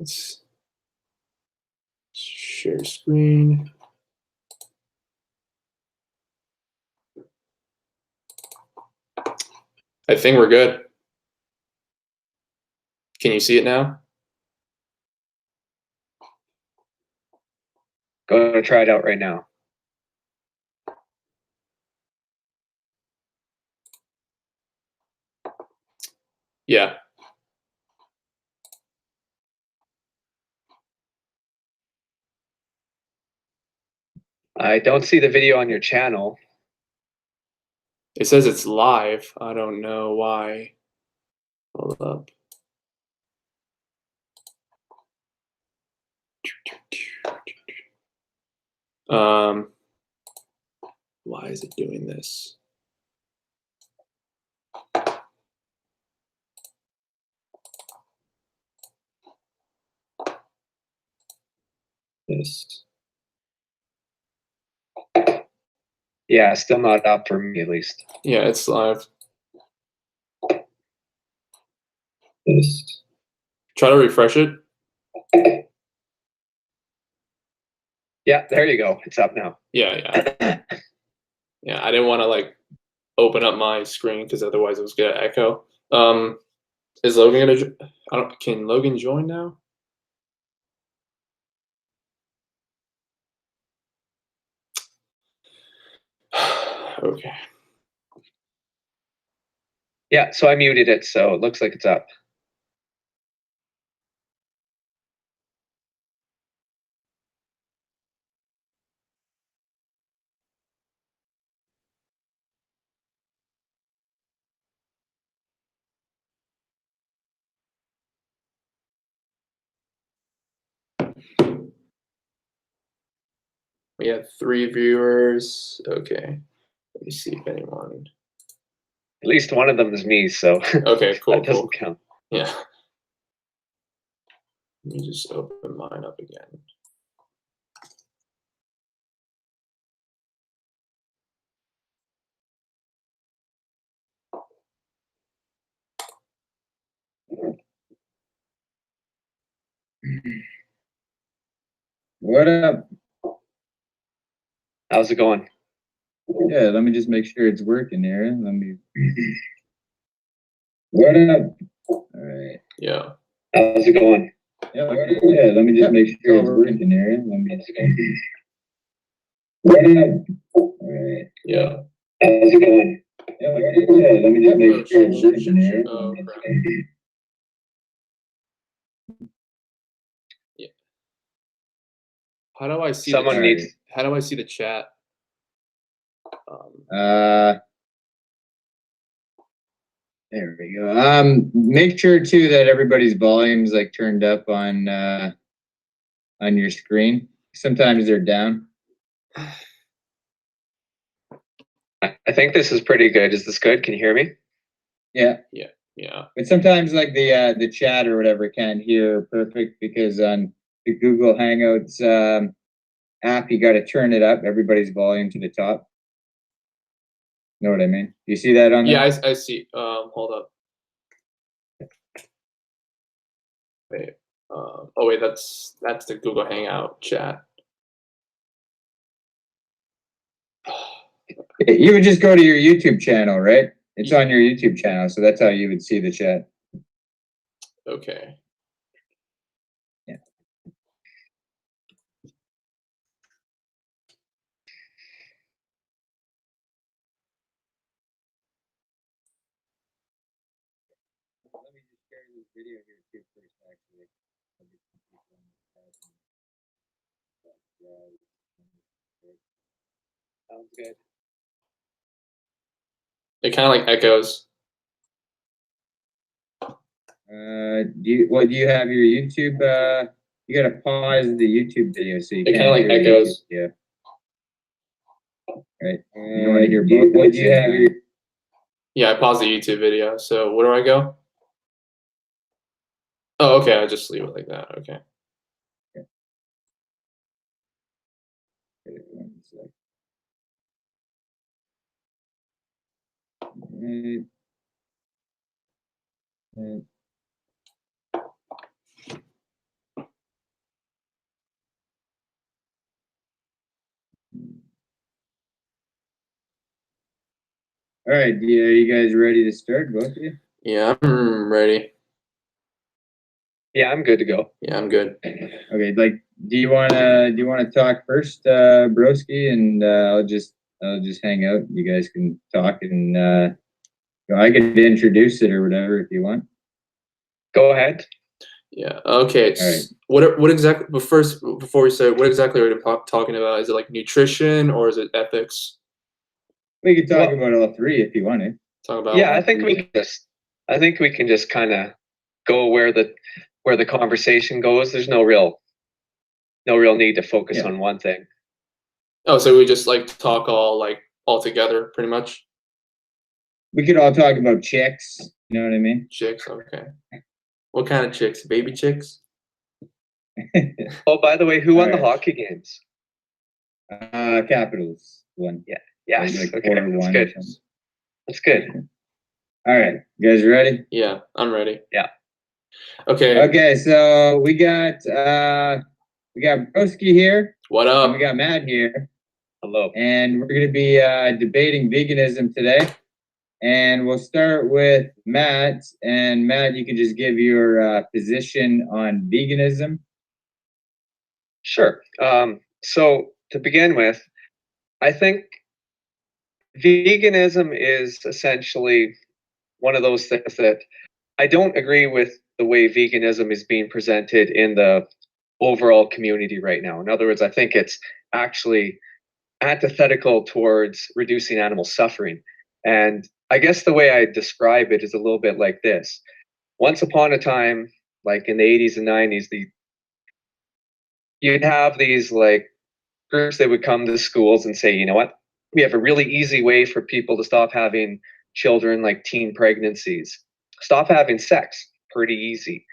Let's share screen. I think we're good. Can you see it now? Go to try it out right now. Yeah. I don't see the video on your channel. It says it's live. I don't know why. Hold up. Why is it doing this? This. Yeah, still not up for me at least. Yeah, it's live. This. Try to refresh it. Yeah, there you go. It's up now. Yeah. Yeah, I didn't want to like open up my screen because otherwise it was gonna echo. Is Logan gonna? Can Logan join now? Okay. Yeah, so I muted it, so it looks like it's up. We have 3 viewers. Okay. Let me see if anyone. At least one of them is me, so okay, cool. that doesn't count. Yeah. Let me just open mine up again. What up? How's it going? Yeah, let me just make sure it's working here. Let me. What up? All right. Yeah. How's it going? Yeah, let me just make sure it's working here. Let me. What up? All right. Yeah. How's it going? Yeah, let me just make sure it's working here. Oh, crap. Yeah. How do I see Someone the chat? needs. How do I see the chat? There we go. Make sure too that everybody's volume's like turned up on your screen. Sometimes they're down. I think this is pretty good. Is this good? Can you hear me? Yeah. Yeah. But sometimes like the chat or whatever can't hear perfect because on the Google Hangouts app you got to turn it up, everybody's volume to the top. Know what I mean? Do you see that on there? Yeah, I see. Hold up. Wait. Oh wait, that's the Google Hangout chat. You would just go to your YouTube channel, right? It's on your YouTube channel, so that's how you would see the chat. Okay. Yeah. Let me just share this video here too first, actually. Sounds good. It kind of like echoes. Do you have your YouTube? You gotta pause the YouTube video so you It can. kind of like echoes. Yeah. Right. You want to hear both? What do you have your? Yeah, I paused the YouTube video. So where do I go? Oh, okay. I just leave it like that. Okay. All right, are you guys ready to start, both of you? Yeah, I'm ready. Yeah, I'm good to go. Yeah, I'm good. Okay, like, do you wanna talk first, Broski, and I'll just hang out. You guys can talk, and I could introduce it or whatever if you want. Go ahead. Yeah. Okay. All right. What exactly? But first, before we say, what exactly are we talking about? Is it like nutrition or is it ethics? We could talk Well, about all three if you want to. Talk about. yeah, I think we can just kind of go where the conversation goes. There's no real need to focus Yeah. on one thing. Oh, so we just like talk all together, pretty much. We could all talk about chicks. You know what I mean? Chicks. Okay. What kind of chicks? Baby chicks? Oh, by the way, who won the Alright. hockey games? Capitals won. Yeah. Yes. Like Okay. 4-1 That's or good. something. That's good. All right, you guys ready? Yeah, I'm ready. Yeah. Okay. Okay, so we got Broski here, What and up? we got Matt here, Hello. and we're going to be debating veganism today. And we'll start with Matt. And Matt, you can just give your position on veganism. Sure. So to begin with, I think veganism is essentially one of those things that I don't agree with the way veganism is being presented in the overall community right now. In other words, I think it's actually antithetical towards reducing animal suffering. And I guess the way I describe it is a little bit like this. Once upon a time, like in the 80s and 90s, you'd have these like groups that would come to schools and say, you know what, we have a really easy way for people to stop having children, like teen pregnancies. Stop having sex. Pretty easy.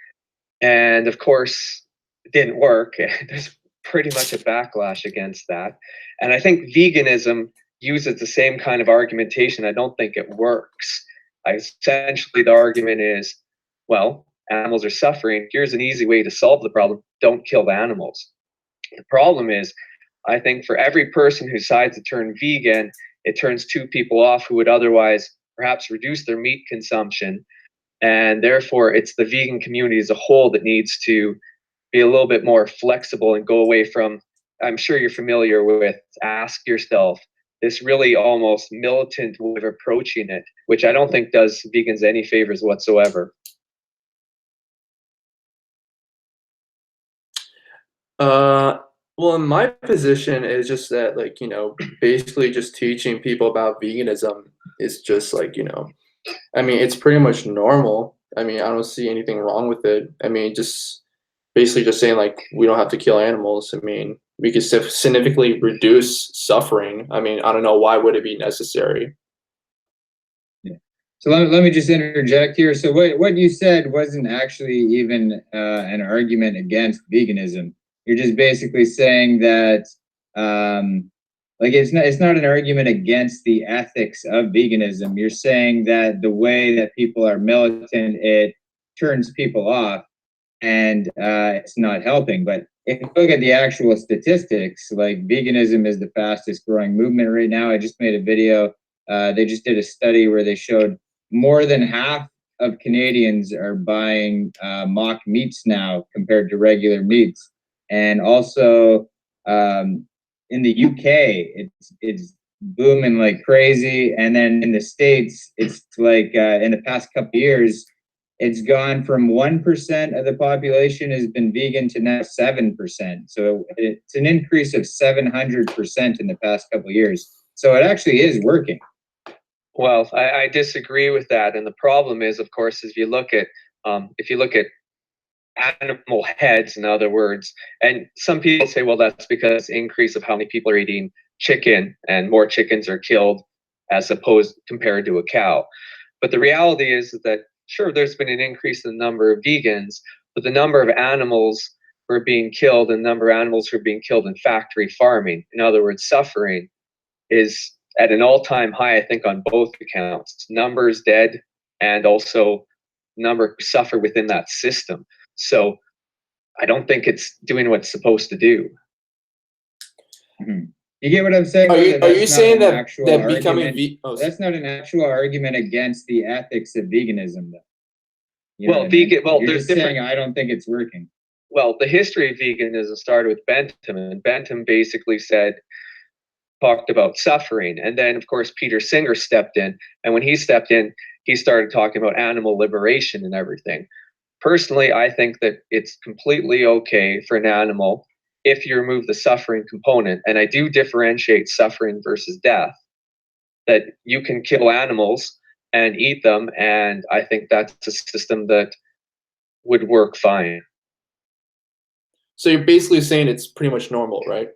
And of course, it didn't work. There's pretty much a backlash against that. And I think veganism uses the same kind of argumentation. I don't think it works. Essentially, the argument is, well, animals are suffering. Here's an easy way to solve the problem. Don't kill the animals. The problem is, I think for every person who decides to turn vegan, it turns two people off who would otherwise perhaps reduce their meat consumption. And therefore, it's the vegan community as a whole that needs to be a little bit more flexible and go away from, I'm sure you're familiar with, ask yourself, this really almost militant way of approaching it, which I don't think does vegans any favors whatsoever. Well, in my position is just that, like, basically just teaching people about veganism is just like, I mean, it's pretty much normal. I mean, I don't see anything wrong with it. I mean, just basically just saying like we don't have to kill animals. I mean, we could significantly reduce suffering. I mean, I don't know why would it be necessary. Yeah. So let me just interject here. So what you said wasn't actually even an argument against veganism. You're just basically saying that like it's not an argument against the ethics of veganism. You're saying that the way that people are militant, it turns people off, and it's not helping. But if you look at the actual statistics, like veganism is the fastest growing movement right now. I just made a video. They just did a study where they showed more than half of Canadians are buying mock meats now compared to regular meats. And also in the UK, it's booming like crazy. And then in the States, it's like in the past couple of years, it's gone from 1% of the population has been vegan to now 7%. So it's an increase of 700% in the past couple of years. So it actually is working. Well, I disagree with that, and the problem is, of course, if you look at animal heads, in other words, and some people say, well, that's because increase of how many people are eating chicken, and more chickens are killed as opposed compared to a cow. But the reality is that sure, there's been an increase in the number of vegans, but the number of animals who are being killed and the number of animals who are being killed in factory farming, in other words, suffering, is at an all-time high, I think, on both accounts. Numbers dead and also number who suffer within that system. So I don't think it's doing what it's supposed to do. Mm-hmm. You get what I'm saying? Are you That's not saying an that actual becoming argument. That's not an actual argument against the ethics of veganism, though. You know Well, what I mean? vegan. Well, You're there's just different. saying I don't think it's working. Well, the history of veganism started with Bentham, and Bentham basically talked about suffering, and then of course Peter Singer stepped in, and when he stepped in, he started talking about animal liberation and everything. Personally, I think that it's completely okay for an animal if you remove the suffering component, and I do differentiate suffering versus death, that you can kill animals and eat them, and I think that's a system that would work fine. So you're basically saying it's pretty much normal, right?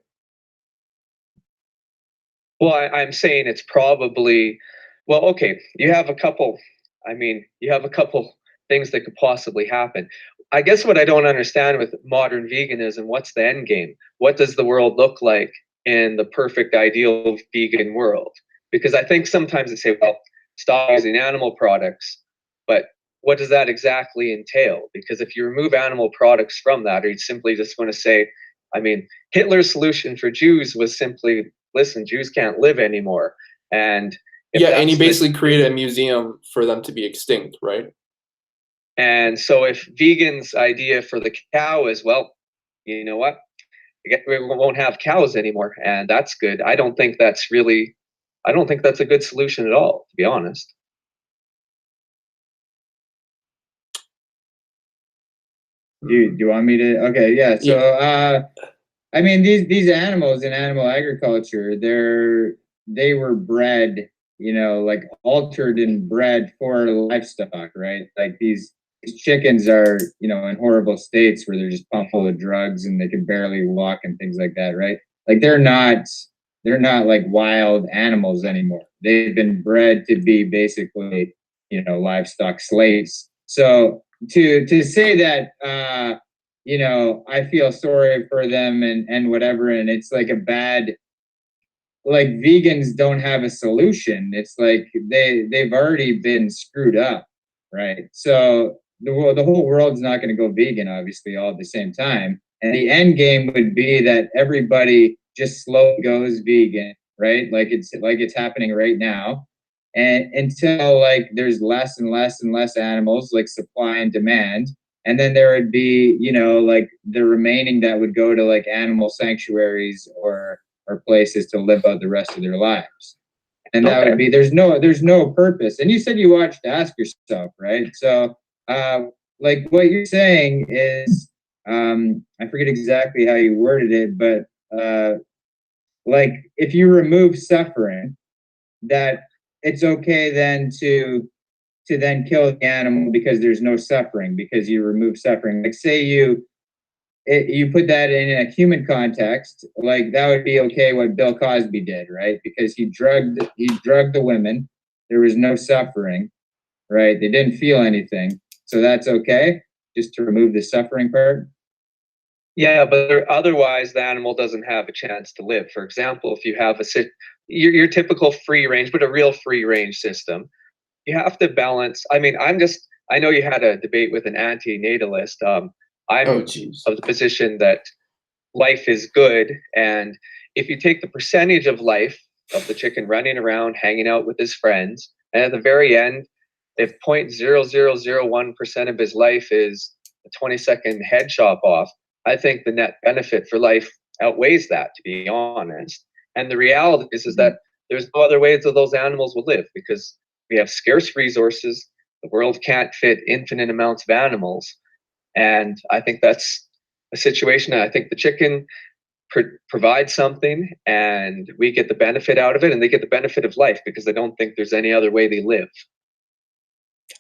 Well, I'm saying it's probably, well, okay, you have a couple, you have a couple things that could possibly happen. I guess what I don't understand with modern veganism, what's the end game? What does the world look like in the perfect ideal vegan world? Because I think sometimes they say, well, stop using animal products, but what does that exactly entail? Because if you remove animal products from that, or you simply just want to say, Hitler's solution for Jews was simply, listen, Jews can't live anymore. And yeah, and he basically created a museum for them to be extinct, right? And so if vegans' idea for the cow is, well, you know what, we won't have cows anymore, and that's good. I don't think that's a good solution at all, to be honest. Do you want me to? Okay, yeah. So, these animals in animal agriculture, they were bred, like altered and bred for livestock, right? Like these chickens are, in horrible states where they're just pumped full of drugs and they can barely walk and things like that, right? Like they're not like wild animals anymore. They've been bred to be basically, livestock slaves. So to say that I feel sorry for them and whatever, and it's like a bad, like vegans don't have a solution. It's like they've already been screwed up, right? So the whole world's not going to go vegan, obviously, all at the same time. And the end game would be that everybody just slowly goes vegan, right? Like it's happening right now. And until like there's less and less and less animals, like supply and demand, and then there would be, like the remaining that would go to like animal sanctuaries or places to live out the rest of their lives. And that would be, there's no purpose. And you said you watched Ask Yourself, right? So like what you're saying is, I forget exactly how you worded it, but like if you remove suffering, that it's okay then to then kill the animal because there's no suffering, because you remove suffering. Like say you put that in a human context, like that would be okay what Bill Cosby did, right? Because he drugged the women. There was no suffering, right? They didn't feel anything. So that's okay, just to remove the suffering part. Yeah, but otherwise the animal doesn't have a chance to live. For example, if you have your typical free range, but a real free range system, you have to balance. I know you had a debate with an anti-natalist. I'm Oh, geez. of the position that life is good, and if you take the percentage of life of the chicken running around, hanging out with his friends, and at the very end, if 0.0001% of his life is a 20-second head chop off, I think the net benefit for life outweighs that, to be honest. And the reality is that there's no other way that those animals will live, because we have scarce resources. The world can't fit infinite amounts of animals. And I think that's a situation that I think the chicken provides something, and we get the benefit out of it, and they get the benefit of life, because I don't think there's any other way they live.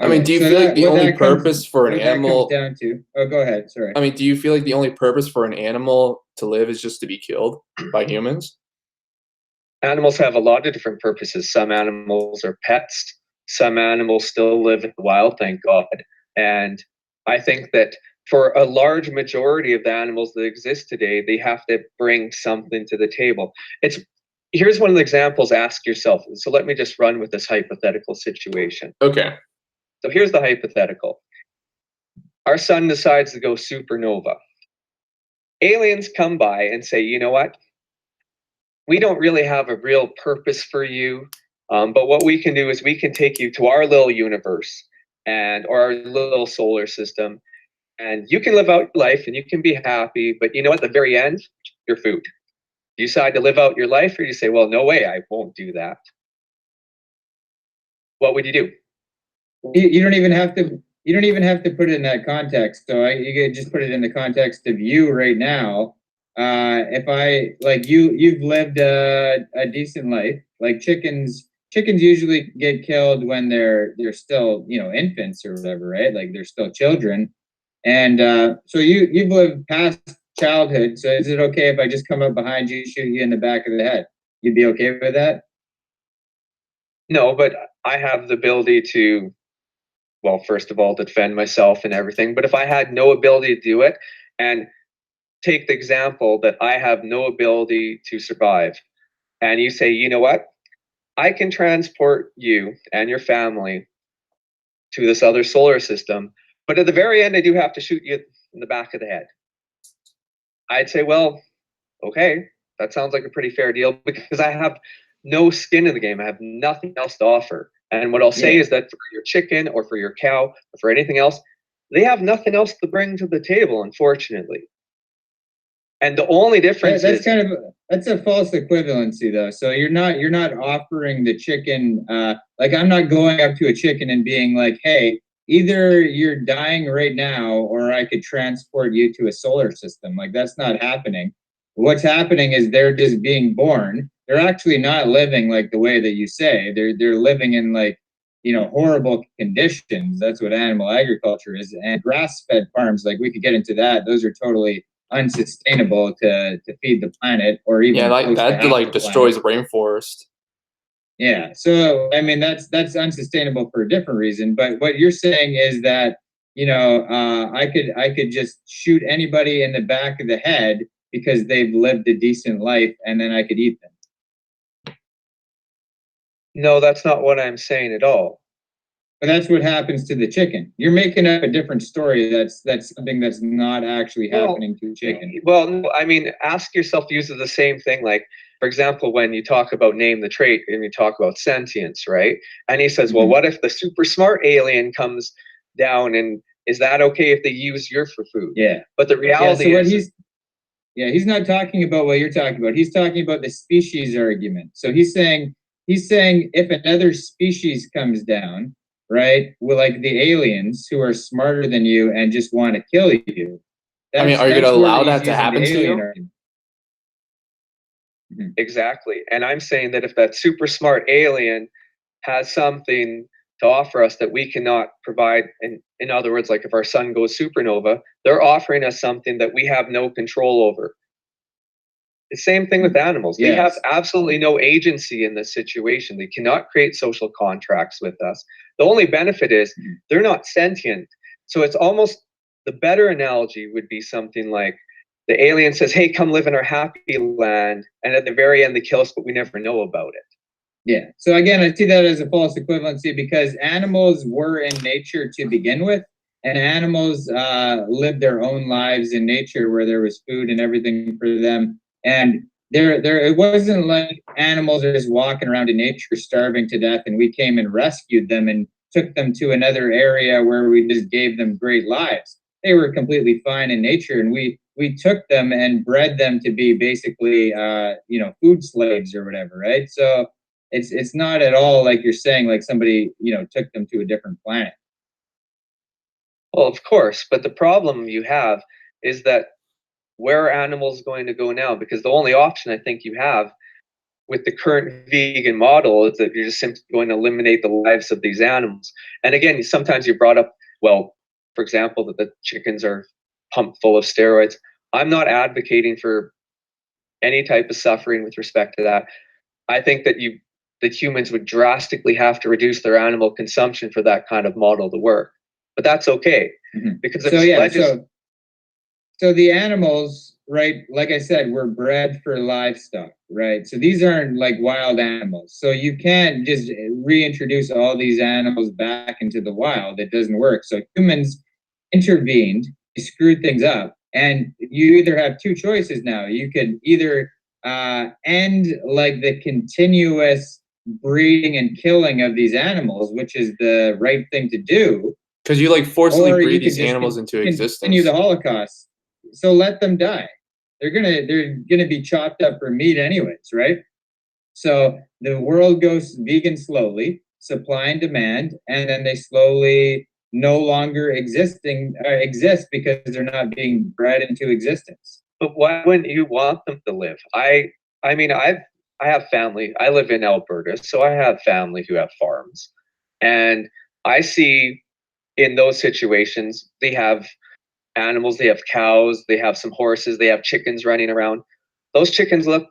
Do you feel like the only purpose for an animal down to? Oh, go ahead. Sorry. Do you feel like the only purpose for an animal to live is just to be killed by humans? Animals have a lot of different purposes. Some animals are pets. Some animals still live in the wild, thank God. And I think that for a large majority of the animals that exist today, they have to bring something to the table. Here's one of the examples. Ask yourself. So let me just run with this hypothetical situation. Okay. So here's the hypothetical. Our sun decides to go supernova. Aliens come by and say, you know what? we don't really have a real purpose for you. But what we can do is we can take you to our little universe and or our little solar system, and you can live out life and you can be happy. But you know, at the very end, your food. You decide to live out your life, or you say, "Well, no way, I won't do that." What would you do? You don't even have to. You don't even have to put it in that context. So you could just put it in the context of you right now. If I like you've lived a decent life. Like chickens usually get killed when they're still infants or whatever, right? Like they're still children, and so you've lived past childhood. So is it okay if I just come up behind you, shoot you in the back of the head? You'd be okay with that? No, but I have the ability to, well, first of all, defend myself and everything. But if I had no ability to do it, and take the example that I have no ability to survive, and you say, you know what, I can transport you and your family to this other solar system, but at the very end, I do have to shoot you in the back of the head. I'd say, well, okay, that sounds like a pretty fair deal because I have no skin in the game. I have nothing else to offer. And what I'll say is that for your chicken or for your cow or for anything else, they have nothing else to bring to the table, unfortunately. And the only difference that's that's a false equivalency though. So you're not offering the chicken like I'm not going up to a chicken and being like, hey, either you're dying right now or I could transport you to a solar system. Like that's not happening. What's happening is they're just being born. They're actually not living like the way that you say. They're living in like horrible conditions. That's what animal agriculture is. And grass-fed farms, like we could get into that. Those are totally unsustainable to feed the planet or even like that like destroys rainforest. Yeah, so I mean that's unsustainable for a different reason. But what you're saying is that I could just shoot anybody in the back of the head because they've lived a decent life, and then I could eat them. No, that's not what I'm saying at all. But that's what happens to the chicken. You're making up a different story. That's something that's not actually happening to chicken. Well, no, I mean, ask yourself to use the same thing. Like, for example, when you talk about name the trait and you talk about sentience, right? And he says, well, what if the super smart alien comes down, and is that okay if they use your for food? Yeah. But the reality is, he's not talking about what you're talking about. He's talking about the species argument. So he's saying if another species comes down, right, well, like the aliens who are smarter than you and just want to kill you. I mean, are you going to allow that to happen to you? Exactly. And I'm saying that if that super smart alien has something to offer us that we cannot provide, in other words, like if our sun goes supernova, they're offering us something that we have no control over. The same thing with animals. They have absolutely no agency in this situation. They cannot create social contracts with us. The only benefit is they're not sentient. So it's almost, the better analogy would be something like the alien says, hey, come live in our happy land. And at the very end, they kill us, but we never know about it. Yeah. So again, I see that as a false equivalency because animals were in nature to begin with. And animals lived their own lives in nature where there was food and everything for them. And it wasn't like animals are just walking around in nature starving to death and we came and rescued them and took them to another area where we just gave them great lives. They were completely fine in nature, and we took them and bred them to be basically food slaves or whatever, right? So it's not at all like you're saying like somebody took them to a different planet. Well, of course, but the problem you have is that where are animals going to go now? Because the only option I think you have with the current vegan model is that you're just simply going to eliminate the lives of these animals. And again, sometimes you brought up, well, for example, that the chickens are pumped full of steroids. I'm not advocating for any type of suffering with respect to that. I think that humans would drastically have to reduce their animal consumption for that kind of model to work. But that's okay. Because so the animals, right, like I said, were bred for livestock, right? So these aren't like wild animals. So you can't just reintroduce all these animals back into the wild. It doesn't work. So humans intervened, screwed things up, and you either have two choices now. You could either end like the continuous breeding and killing of these animals, which is the right thing to do. Because you like forcibly Or you breed could these just animals into continue existence. the Holocaust. So let them die. They're gonna be chopped up for meat anyways, right? So the world goes vegan slowly, supply and demand, and then they slowly no longer exist because they're not being bred into existence. But why wouldn't you want them to live? I mean, I have family. I live in Alberta, so I have family who have farms, and I see in those situations they have animals, they have cows, they have some horses, they have chickens running around. Those chickens look.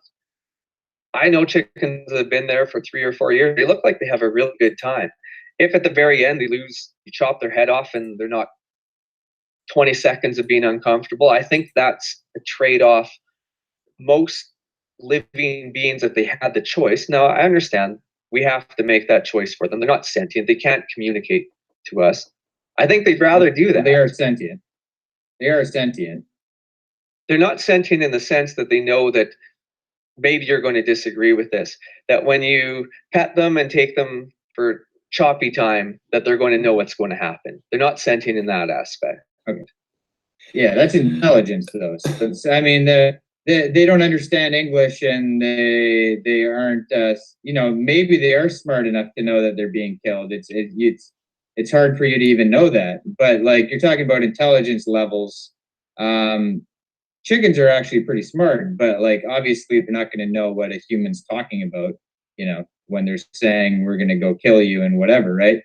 I know chickens that have been there for 3 or 4 years. They look like they have a really good time. If at the very end you chop their head off and they're not 20 seconds of being uncomfortable, I think that's a trade-off. Most living beings, if they had the choice, now I understand we have to make that choice for them. They're not sentient. They can't communicate to us. I think they'd rather do that. They are sentient. They are sentient. They're not sentient in the sense that they know that maybe you're going to disagree with this, that when you pet them and take them for choppy time, that they're going to know what's going to happen. They're not sentient in that aspect. Okay. Yeah, that's intelligence, though. So, I mean, they don't understand English, and they aren't. Maybe they are smart enough to know that they're being killed. It's hard for you to even know that. But like you're talking about intelligence levels, chickens are actually pretty smart. But like obviously, they're not going to know what a human's talking about. When they're saying we're going to go kill you and whatever, right?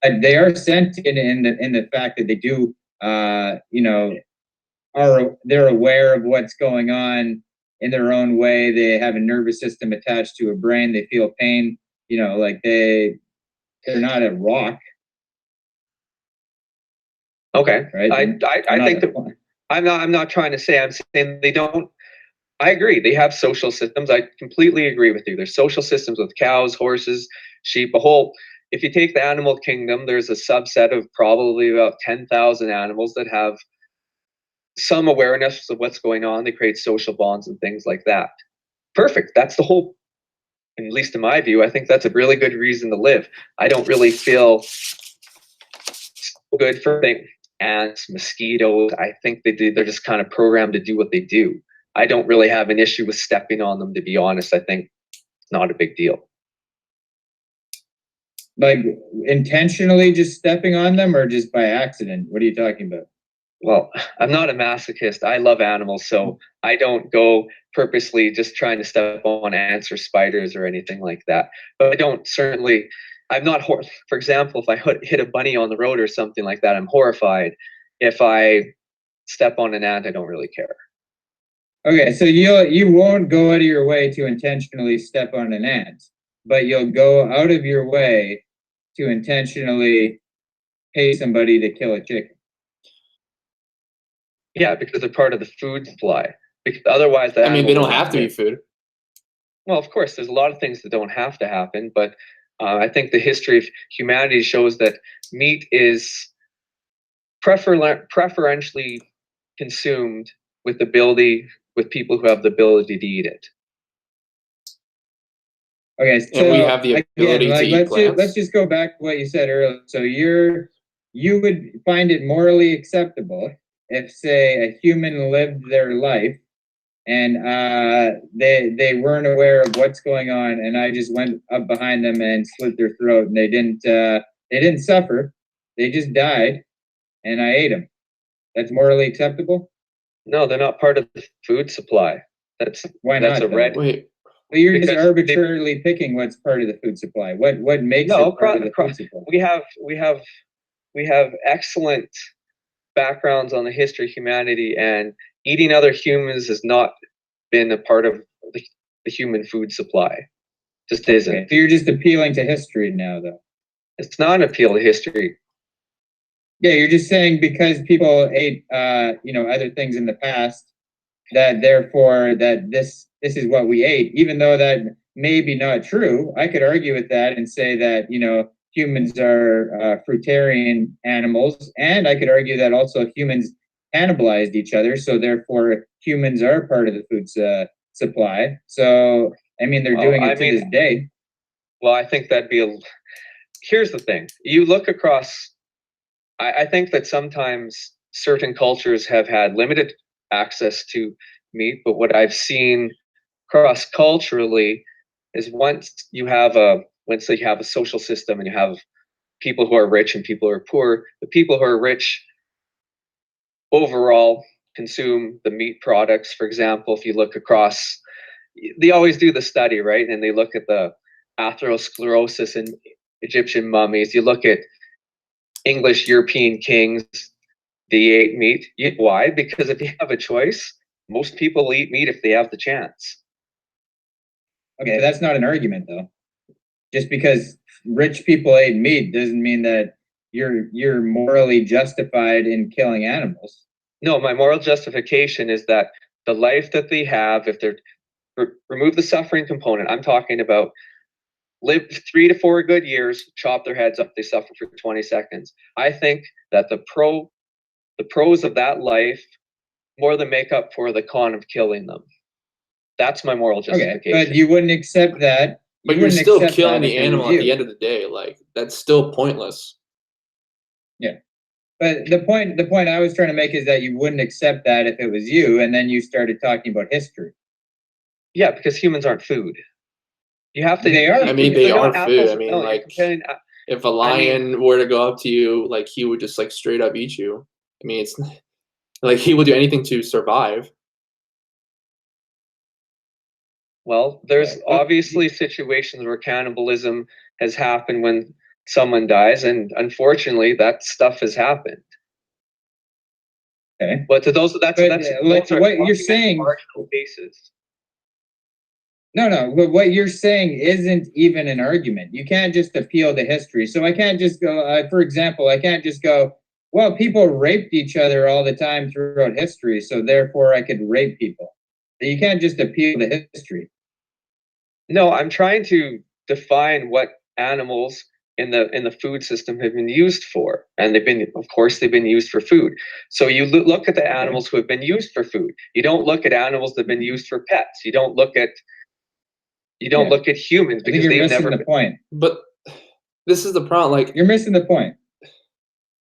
But they are sentient in the fact that they do. They're aware of what's going on in their own way. They have a nervous system attached to a brain. They feel pain. Like they're not a rock. Okay, right? I think that I'm not trying to say. I'm saying they don't. I agree. They have social systems. I completely agree with you. There's social systems with cows, horses, sheep, a whole. If you take the animal kingdom, there's a subset of probably about 10,000 animals that have some awareness of what's going on. They create social bonds and things like that. Perfect. That's the whole, at least in my view, I think that's a really good reason to live. I don't really feel good for ants, mosquitoes. I think they're just kind of programmed to do what they do. I don't really have an issue with stepping on them, to be honest. I think it's not a big deal. Like intentionally just stepping on them, or just by accident? What are you talking about? Well, I'm not a masochist. I love animals, so I don't go purposely just trying to step on ants or spiders or anything like that. But I don't certainly, I'm not, for example, if I hit a bunny on the road or something like that, I'm horrified. If I step on an ant, I don't really care. Okay, so you won't go out of your way to intentionally step on an ant, but you'll go out of your way to intentionally pay somebody to kill a chicken. Yeah, because they're part of the food supply. Because otherwise, I mean, they don't have to be food. Well, of course, there's a lot of things that don't have to happen, but I think the history of humanity shows that meat is preferentially consumed with people who have the ability to eat it. Okay, so and we have the ability to eat plants. Let's just go back to what you said earlier. So you would find it morally acceptable if, say, a human lived their life and they weren't aware of what's going on, and I just went up behind them and slit their throat, and they didn't suffer, they just died, and I ate them. That's morally acceptable? No, they're not part of the food supply. Why that's not? A red. Wait. But you're just arbitrarily picking what's part of the food supply. What makes it part of the food supply? We have excellent backgrounds on the history of humanity, and eating other humans has not been a part of the human food supply. Just isn't. Okay, so you're just appealing to history now, though. It's not an appeal to history. Yeah, you're just saying because people ate other things in the past, that therefore that this is what we ate, even though that may be not true. I could argue with that and say that humans are fruitarian animals, and I could argue that also humans cannibalized each other, so therefore humans are part of the supply. So, I mean, they're doing it to this day. Well, I think that'd be here's the thing. You look across, I think that sometimes certain cultures have had limited access to meat, but what I've seen cross culturally is once you have a social system and you have people who are rich and people who are poor, the people who are rich overall consume the meat products. For example, if you look across, they always do the study, right? And they look at the atherosclerosis in Egyptian mummies. You look at English European kings, they ate meat. Why? Because if you have a choice, most people eat meat if they have the chance. Okay, that's not an argument though. Just because rich people ate meat doesn't mean that you're morally justified in killing animals. No, my moral justification is that the life that they have, if they're remove the suffering component, I'm talking about live 3 to 4 good years, chop their heads up, they suffer for 20 seconds. I think that the pros of that life more than make up for the con of killing them. That's my moral justification. Okay, but you wouldn't accept that. But you're still killing the animal at the end of the day. Like, that's still pointless. Yeah. But the point I was trying to make is that you wouldn't accept that if it was you, and then you started talking about history. Yeah, because humans aren't food. You have to. They are. I mean, they are food. I mean, no, like, if a lion were to go up to you, like, he would just like straight up eat you. I mean, it's like he would do anything to survive. Well, there's obviously situations where cannibalism has happened when someone dies, and unfortunately, that stuff has happened. Okay. But to those, that's what you're saying. Marginal cases. No, but what you're saying isn't even an argument. You can't just appeal to history. So I can't just go, for example, I can't just go, well, people raped each other all the time throughout history, so therefore I could rape people. You can't just appeal to history. No, I'm trying to define what animals in the food system have been used for, and they've been used for food. So you look at the animals who have been used for food. You don't look at animals that have been used for pets. You don't look at humans because they've never missing the point. But this is the problem. Like, you're missing the point.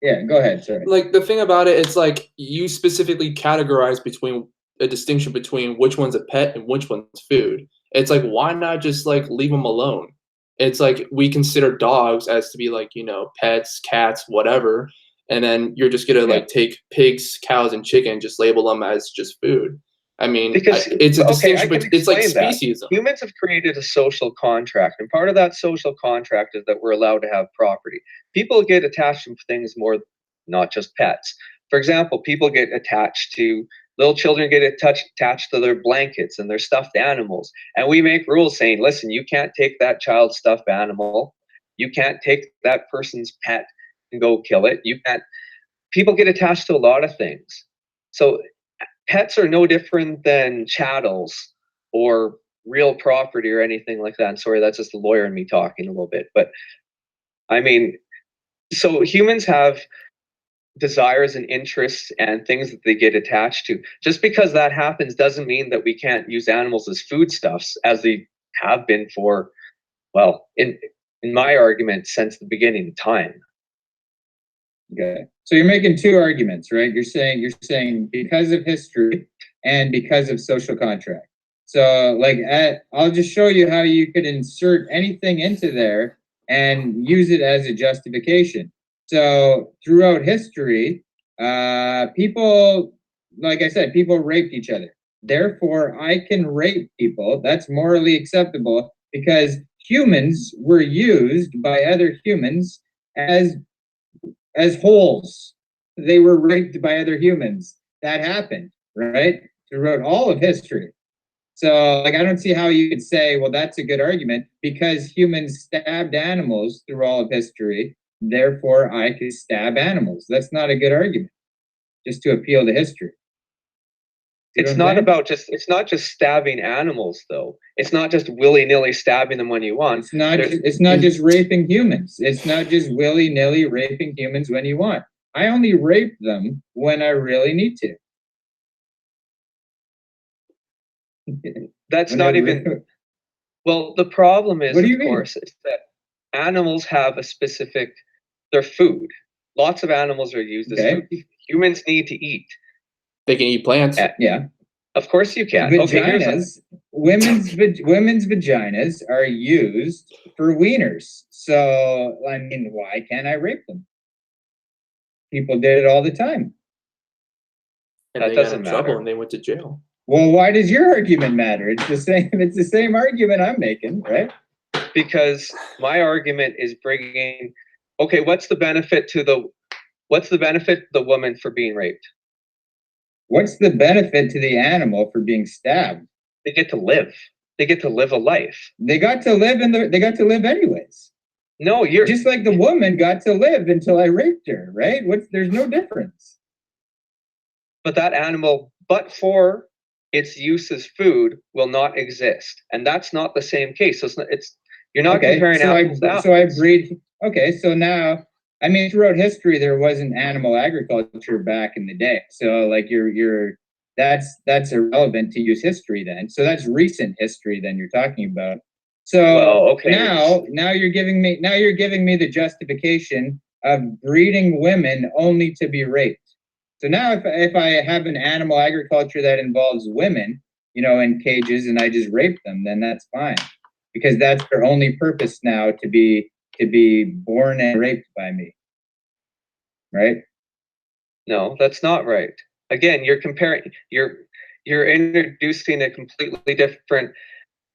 Yeah, go ahead. Sorry. Like, the thing about it, it's like you specifically categorize between a distinction between which one's a pet and which one's food. It's like, why not just like leave them alone? It's like we consider dogs as to be like, you know, pets, cats, whatever, and then you're just gonna like take pigs, cows, and chicken, just label them as just food. I mean, because it's a distinction, but it's like speciesism. Humans have created a social contract, and part of that social contract is that we're allowed to have property. People get attached to things more, not just pets. For example, people get attached to little children get attached to their blankets and their stuffed animals, and we make rules saying, listen, you can't take that child's stuffed animal, you can't take that person's pet and go kill it. You can't. People get attached to a lot of things, so pets are no different than chattels or real property or anything like that. I'm sorry, that's just the lawyer in me talking a little bit, but I mean, so humans have desires and interests and things that they get attached to. Just because that happens doesn't mean that we can't use animals as foodstuffs, as they have been for, well, in my argument, since the beginning of time. Okay, so you're making two arguments, right? You're saying because of history and because of social contract. So like, I'll just show you how you could insert anything into there and use it as a justification. So throughout history, people, like I said, people raped each other. Therefore, I can rape people. That's morally acceptable because humans were used by other humans as wholes. They were raped by other humans. That happened, right? Throughout all of history. So, like, I don't see how you could say, well, that's a good argument because humans stabbed animals through all of history. Therefore, I could stab animals. That's not a good argument, just to appeal to history. It's not just stabbing animals, though. It's not just willy-nilly stabbing them when you want. It's not just raping humans. It's not just willy-nilly raping humans when you want. I only rape them when I really need to. That's not even, well, the problem is, What do you of mean? course, is that animals have a specific, they're food. Lots of animals are used as Okay. food. Humans need to eat. They can eat plants. Yeah. Of course you can. Okay, here's Vaginas, women's vaginas are used for wieners. So, I mean, why can't I rape them? People did it all the time. And That they got doesn't in trouble matter. and they went to jail. Well, why does your argument matter? It's the same. It's the same argument I'm making, right? Because my argument is bringing, okay, what's the benefit to the woman for being raped? What's the benefit to the animal for being stabbed? They get to live. They get to live a life. They got to live they got to live anyways. No, you're just like the woman got to live until I raped her, right? There's no difference. But that animal, but for its use as food, will not exist, and that's not the same case. So you're not comparing apples to apples. So I breed. Okay, so now, I mean, throughout history, there wasn't animal agriculture back in the day. So like that's irrelevant to use history then. So that's recent history then you're talking about. So well, okay. Now you're giving me the justification of breeding women only to be raped. So now if I have an animal agriculture that involves women, in cages, and I just rape them, then that's fine, because that's their only purpose now, to be born and raped by me. Right? No, that's not right. Again, you're introducing a completely different.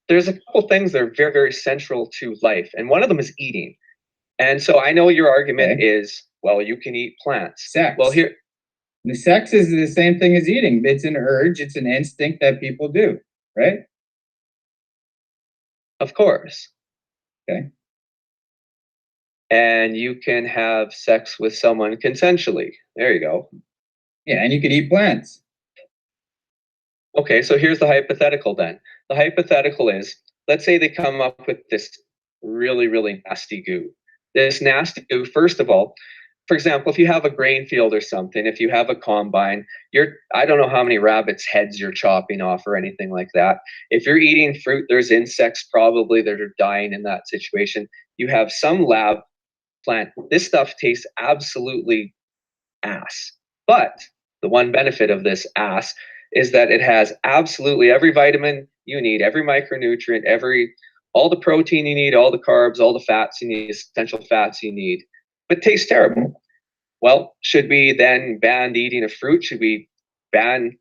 There's a couple things that are very, very central to life, and one of them is eating. And so I know your argument is, well, you can eat plants. Sex. Well, the sex is the same thing as eating. It's an urge. It's an instinct that people do, right? Of course. Okay. And you can have sex with someone consensually. There you go. Yeah, and you could eat plants. Okay, so here's the hypothetical then. The hypothetical is, let's say they come up with this really, really nasty goo. This nasty goo, first of all, for example, if you have a grain field or something, if you have a combine, I don't know how many rabbits' heads you're chopping off or anything like that. If you're eating fruit, there's insects probably that are dying in that situation. You have some lab plant. This stuff tastes absolutely ass. But the one benefit of this ass is that it has absolutely every vitamin you need, every micronutrient, all the protein you need, all the carbs, all the fats you need, essential fats you need, but tastes terrible. Well, should we then ban eating of fruit? Should we ban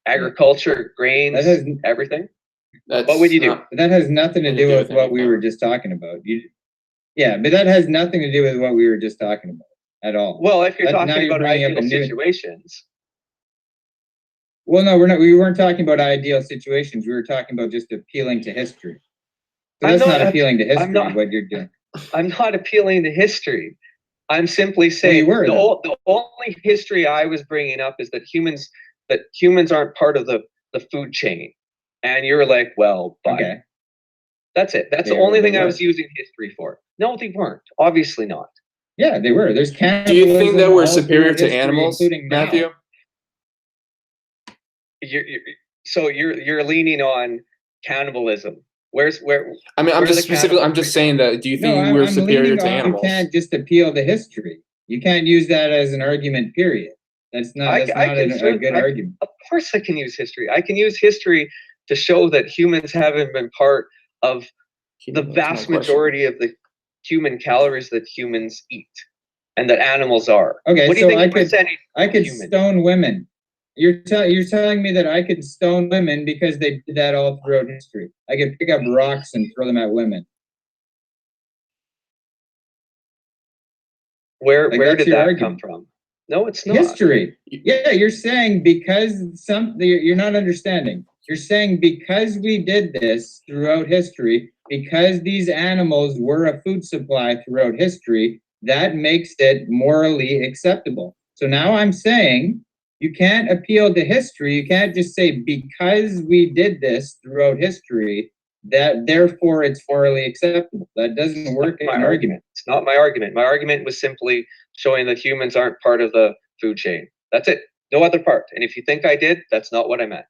agriculture, grains, everything? What would you do? That has nothing to do with what we were just talking about. Yeah, but that has nothing to do with what we were just talking about at all. Well, if you're talking about ideal situations. Well, no, we weren't talking about ideal situations. We were talking about just appealing to history. So that's not appealing to history, what you're doing. I'm not appealing to history. I'm simply saying the only history I was bringing up is that humans aren't part of the food chain. And you're like, well, but okay. That's it. That's the only thing I was using history for. No, they weren't. Obviously not. Yeah, they were. There's cannibalism. Do you think that we're superior to animals, Matthew? You're leaning on cannibalism. I mean, I'm just saying that. Do you think we're superior to animals? You can't just appeal to history. You can't use that as an argument. Period. That's not a good argument. Of course, I can use history. I can use history to show that humans haven't been part of the vast majority of the human calories that humans eat, and that animals are. Okay, what do you think I could stone women. You're telling me that I could stone women because they did that all throughout history. I could pick up rocks and throw them at women. Where did that come from? No, it's not. History. Yeah, you're saying because you're not understanding. You're saying because we did this throughout history, because these animals were a food supply throughout history, that makes it morally acceptable. So now I'm saying you can't appeal to history. You can't just say because we did this throughout history, that therefore it's morally acceptable. That doesn't work in an argument. It's not my argument. My argument was simply showing that humans aren't part of the food chain. That's it. No other part. And if you think I did, that's not what I meant.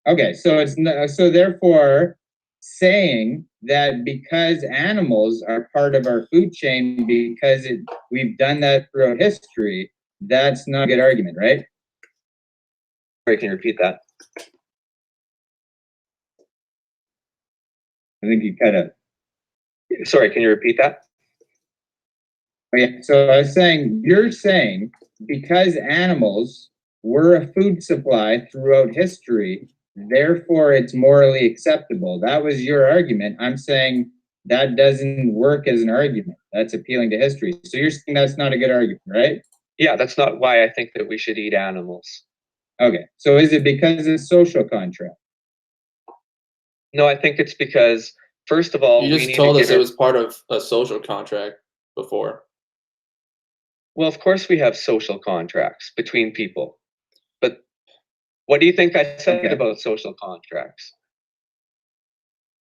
Okay, so it's not, so therefore saying that because animals are part of our food chain because we've done that throughout history, that's not a good argument, right? Sorry, can you repeat that? I think you cut out. Sorry, can you repeat that? Oh, yeah, so I was saying, you're saying because animals were a food supply throughout history, therefore it's morally acceptable. That was your argument. I'm saying that doesn't work as an argument. That's appealing to history. So you're saying that's not a good argument, right? Yeah, that's not why I think that we should eat animals. Okay, so is it because it's social contract? No, I think it's because, first of all, You we just need told to us get it was part of a social contract before. Well, of course we have social contracts between people. But what do you think I said about social contracts?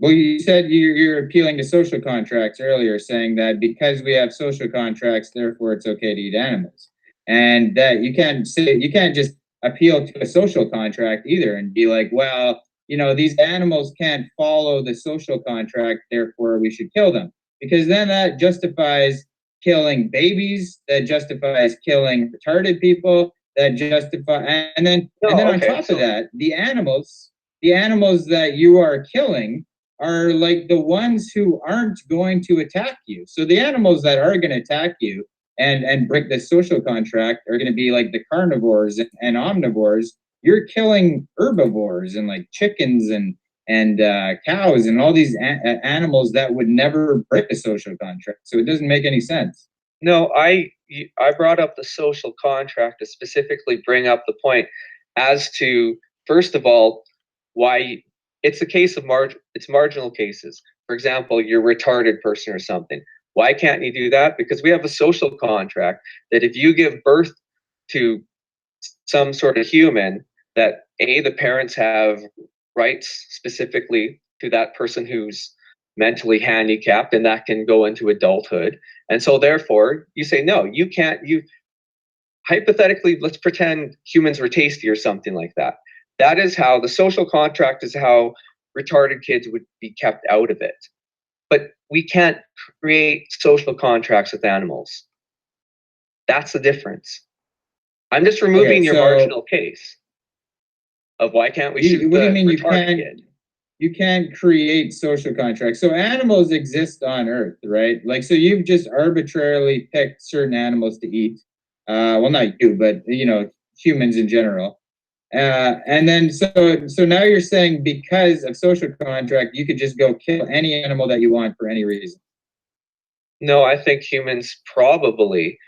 Well, you said you're appealing to social contracts earlier, saying that because we have social contracts, therefore it's okay to eat animals, and that you can't just appeal to a social contract either and be like, well, you know, these animals can't follow the social contract, therefore we should kill them, because then that justifies killing babies, that justifies killing retarded people, that justify, and then on top of that, the animals that you are killing are like the ones who aren't going to attack you. So the animals that are going to attack you and break the social contract are going to be like the carnivores and omnivores. You're killing herbivores and like chickens and cows and all these animals that would never break a social contract. So it doesn't make any sense. No, I brought up the social contract to specifically bring up the point as to, first of all, why it's a case of it's marginal cases. For example, you're a retarded person or something. Why can't you do that? Because we have a social contract that if you give birth to some sort of human, that the parents have rights specifically to that person who's mentally handicapped, and that can go into adulthood. And so therefore you say, no, you can't. You hypothetically, let's pretend humans were tasty or something like that. That is how the social contract is, how retarded kids would be kept out of it. But we can't create social contracts with animals. That's the difference. I'm just removing your marginal case of why can't we shoot the retarded kid. You can't create social contracts. So animals exist on Earth, right? Like, so you've just arbitrarily picked certain animals to eat. Well, not you, but you know, humans in general. And then so now you're saying because of social contract, you could just go kill any animal that you want for any reason. No, I think humans probably,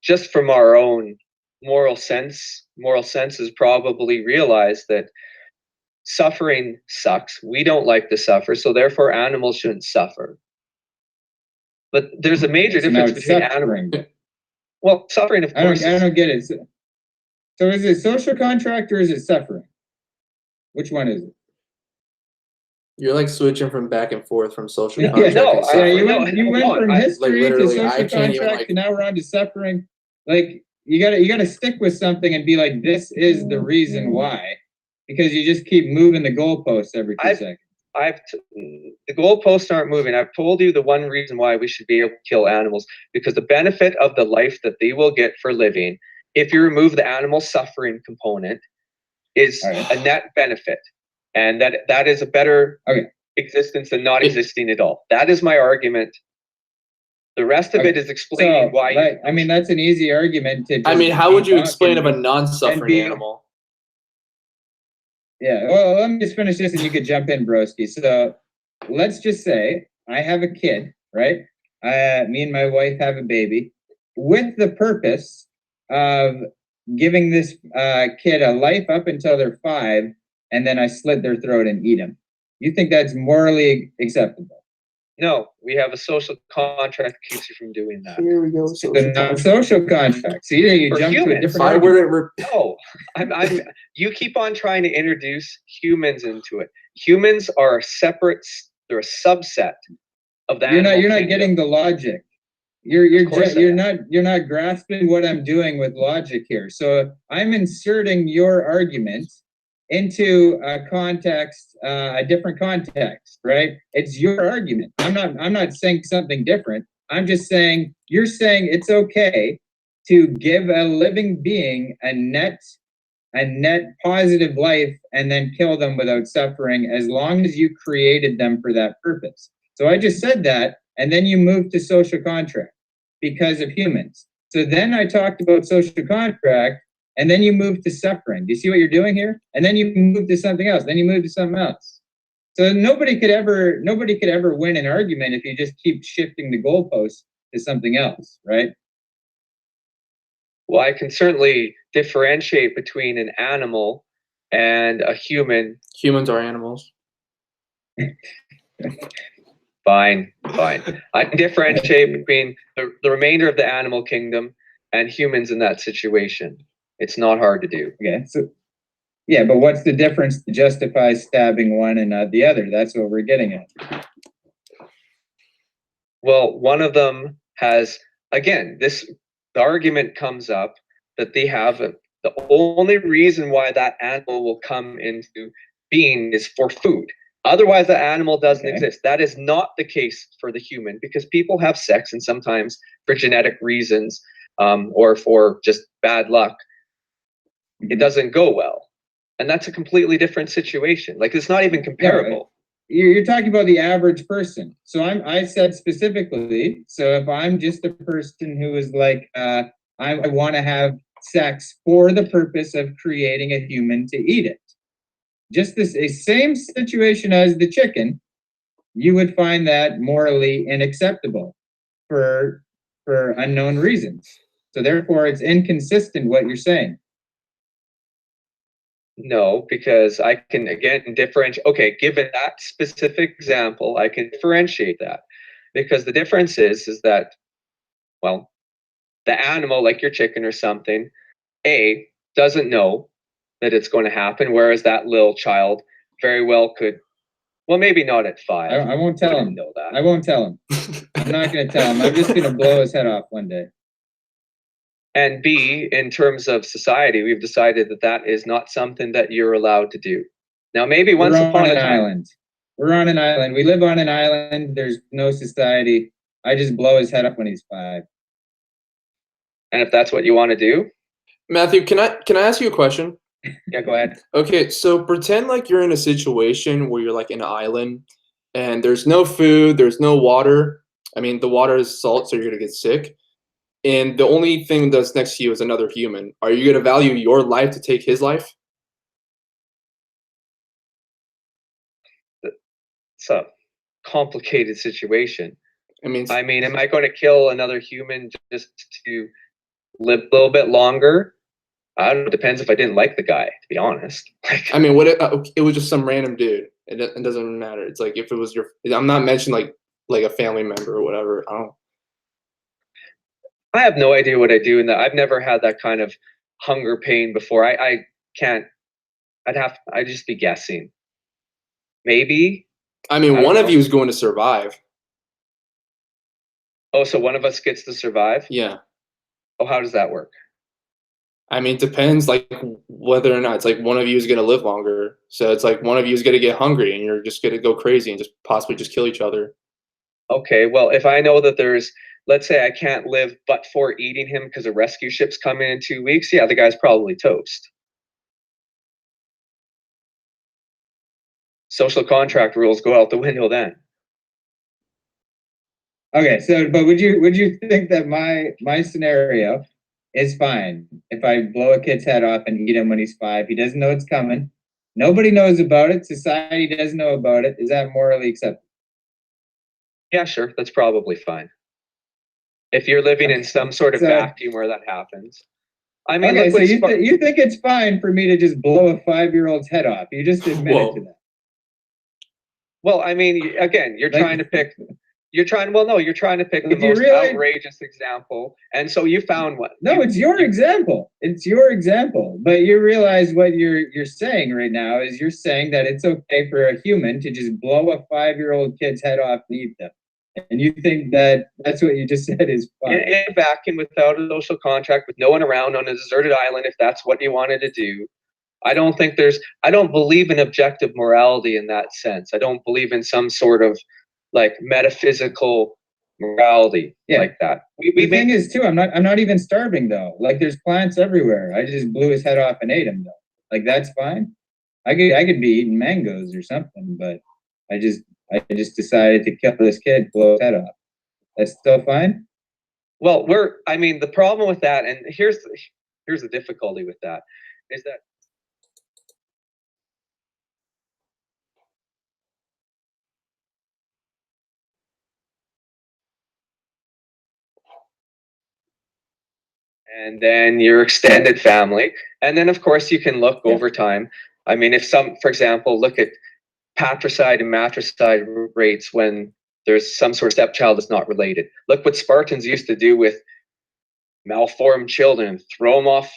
just from our own moral senses, probably realize that suffering sucks. We don't like to suffer, so therefore animals shouldn't suffer. But there's a major difference between animals. Well, suffering, of course. I don't get it. So is it social contract or is it suffering? Which one is it? You're like switching from back and forth from social contract. You went from history to social contract, and now we're on to suffering. Like you gotta stick with something and be like, this is the reason why, because you just keep moving the goalposts every 2 seconds. The goalposts aren't moving. I've told you the one reason why we should be able to kill animals, because the benefit of the life that they will get for living, if you remove the animal suffering component, is a net benefit. And that is a better existence than not existing at all. That is my argument. The rest of it is explaining why. I mean, that's an easy argument to. I mean, how would you explain of a non-suffering animal? Yeah, well, let me just finish this and you could jump in, broski. So let's just say I have a kid, right? Me and my wife have a baby with the purpose of giving this kid a life up until they're 5, and then I slit their throat and eat them. You think that's morally acceptable? No, we have a social contract that keeps you from doing that. Here we go. Social contract. See, you jump to a different. No, you keep on trying to introduce humans into it. Humans are a separate. They're a subset of that. You're not getting the logic. You're not grasping what I'm doing with logic here. So I'm inserting your argument into a context, a different context, right? It's your argument. I'm not saying something different. I'm just saying, you're saying it's okay to give a living being a net positive life and then kill them without suffering, as long as you created them for that purpose. So I just said that, and then you moved to social contract because of humans. So then I talked about social contract, and then you move to suffering. Do you see what you're doing here? And then you move to something else. Then you move to something else. So nobody could ever win an argument if you just keep shifting the goalposts to something else, right? Well, I can certainly differentiate between an animal and a human. Humans are animals. Fine. I can differentiate between the remainder of the animal kingdom and humans in that situation. It's not hard to do. Okay, so yeah, but what's the difference to justify stabbing one and not the other? That's what we're getting at. Well, one of them has, again, the argument comes up that they have the only reason why that animal will come into being is for food. Otherwise, the animal doesn't exist. That is not the case for the human, because people have sex, and sometimes for genetic reasons or for just bad luck, it doesn't go well. And that's a completely different situation. Like, it's not even comparable. Yeah, you're talking about the average person. So I said specifically, so if I'm just a person who is like, I want to have sex for the purpose of creating a human to eat it. Just a same situation as the chicken, you would find that morally unacceptable for unknown reasons. So therefore, it's inconsistent what you're saying. No, because I can, again, differentiate. Okay, given that specific example, I can differentiate that. Because the difference is that, well, the animal, like your chicken or something, A, doesn't know that it's going to happen, whereas that little child very well could, well, maybe not at 5. I won't tell him. Know that. I won't tell him. I'm not going to tell him. I'm just going to blow his head off one day. And B, in terms of society, we've decided that that is not something that you're allowed to do. Now, maybe once upon a time. Island. We're on an island. We live on an island. There's no society. I just blow his head up when he's 5. And if that's what you want to do? Matthew, can I ask you a question? Yeah, go ahead. Okay, so pretend like you're in a situation where you're like in an island and there's no food, there's no water. I mean, the water is salt, so you're going to get sick. And the only thing that's next to you is another human. Are you going to value your life to take his life? It's a complicated situation. I mean, am I going to kill another human just to live a little bit longer? I don't know. It depends if I didn't like the guy, to be honest. I mean, what it was just some random dude. It doesn't matter. It's like if it was I'm not mentioning like a family member or whatever. I have no idea what I do in that. I've never had that kind of hunger pain before. I can't. I'd just be guessing. Maybe. I mean, one of you is going to survive. Oh, so one of us gets to survive? Yeah. Oh, how does that work? I mean, it depends, like, whether or not it's like one of you is going to live longer. So it's like one of you is going to get hungry and you're just going to go crazy and just possibly just kill each other. Okay, well, if I know that there's, let's say I can't live but for eating him because a rescue ship's coming in 2 weeks, yeah, the guy's probably toast. Social contract rules go out the window then. Okay, so but would you think that my scenario is fine if I blow a kid's head off and eat him when he's 5? He doesn't know it's coming. Nobody knows about it. Society doesn't know about it. Is that morally acceptable? Yeah, sure. That's probably fine. If you're living in some sort of vacuum where that happens. I mean, okay, so you think it's fine for me to just blow a 5-year-old's head off? You just admitted to that. Well, I mean, again, you're trying to pick the most outrageous example, and so you found one. No, it's your example. It's your example. But you realize what you're saying right now is you're saying that it's okay for a human to just blow a 5-year-old kid's head off and eat them. And you think that's what you just said is fine. In a vacuum without a social contract, with no one around on a deserted island, if that's what you wanted to do, I don't think I don't believe in objective morality in that sense. I don't believe in some sort of like metaphysical morality like that. The thing is too, I'm not even starving though. Like there's plants everywhere. I just blew his head off and ate him though. Like that's fine. I could be eating mangoes or something, but I just decided to kill this kid, blow his head off. That's still fine? Well, I mean, the problem with that, and here's the difficulty with that, is that and then your extended family, and then of course you can look over time. I mean, if for example, look at patricide and matricide rates when there's some sort of stepchild that's not related. Look what Spartans used to do with malformed children, throw them off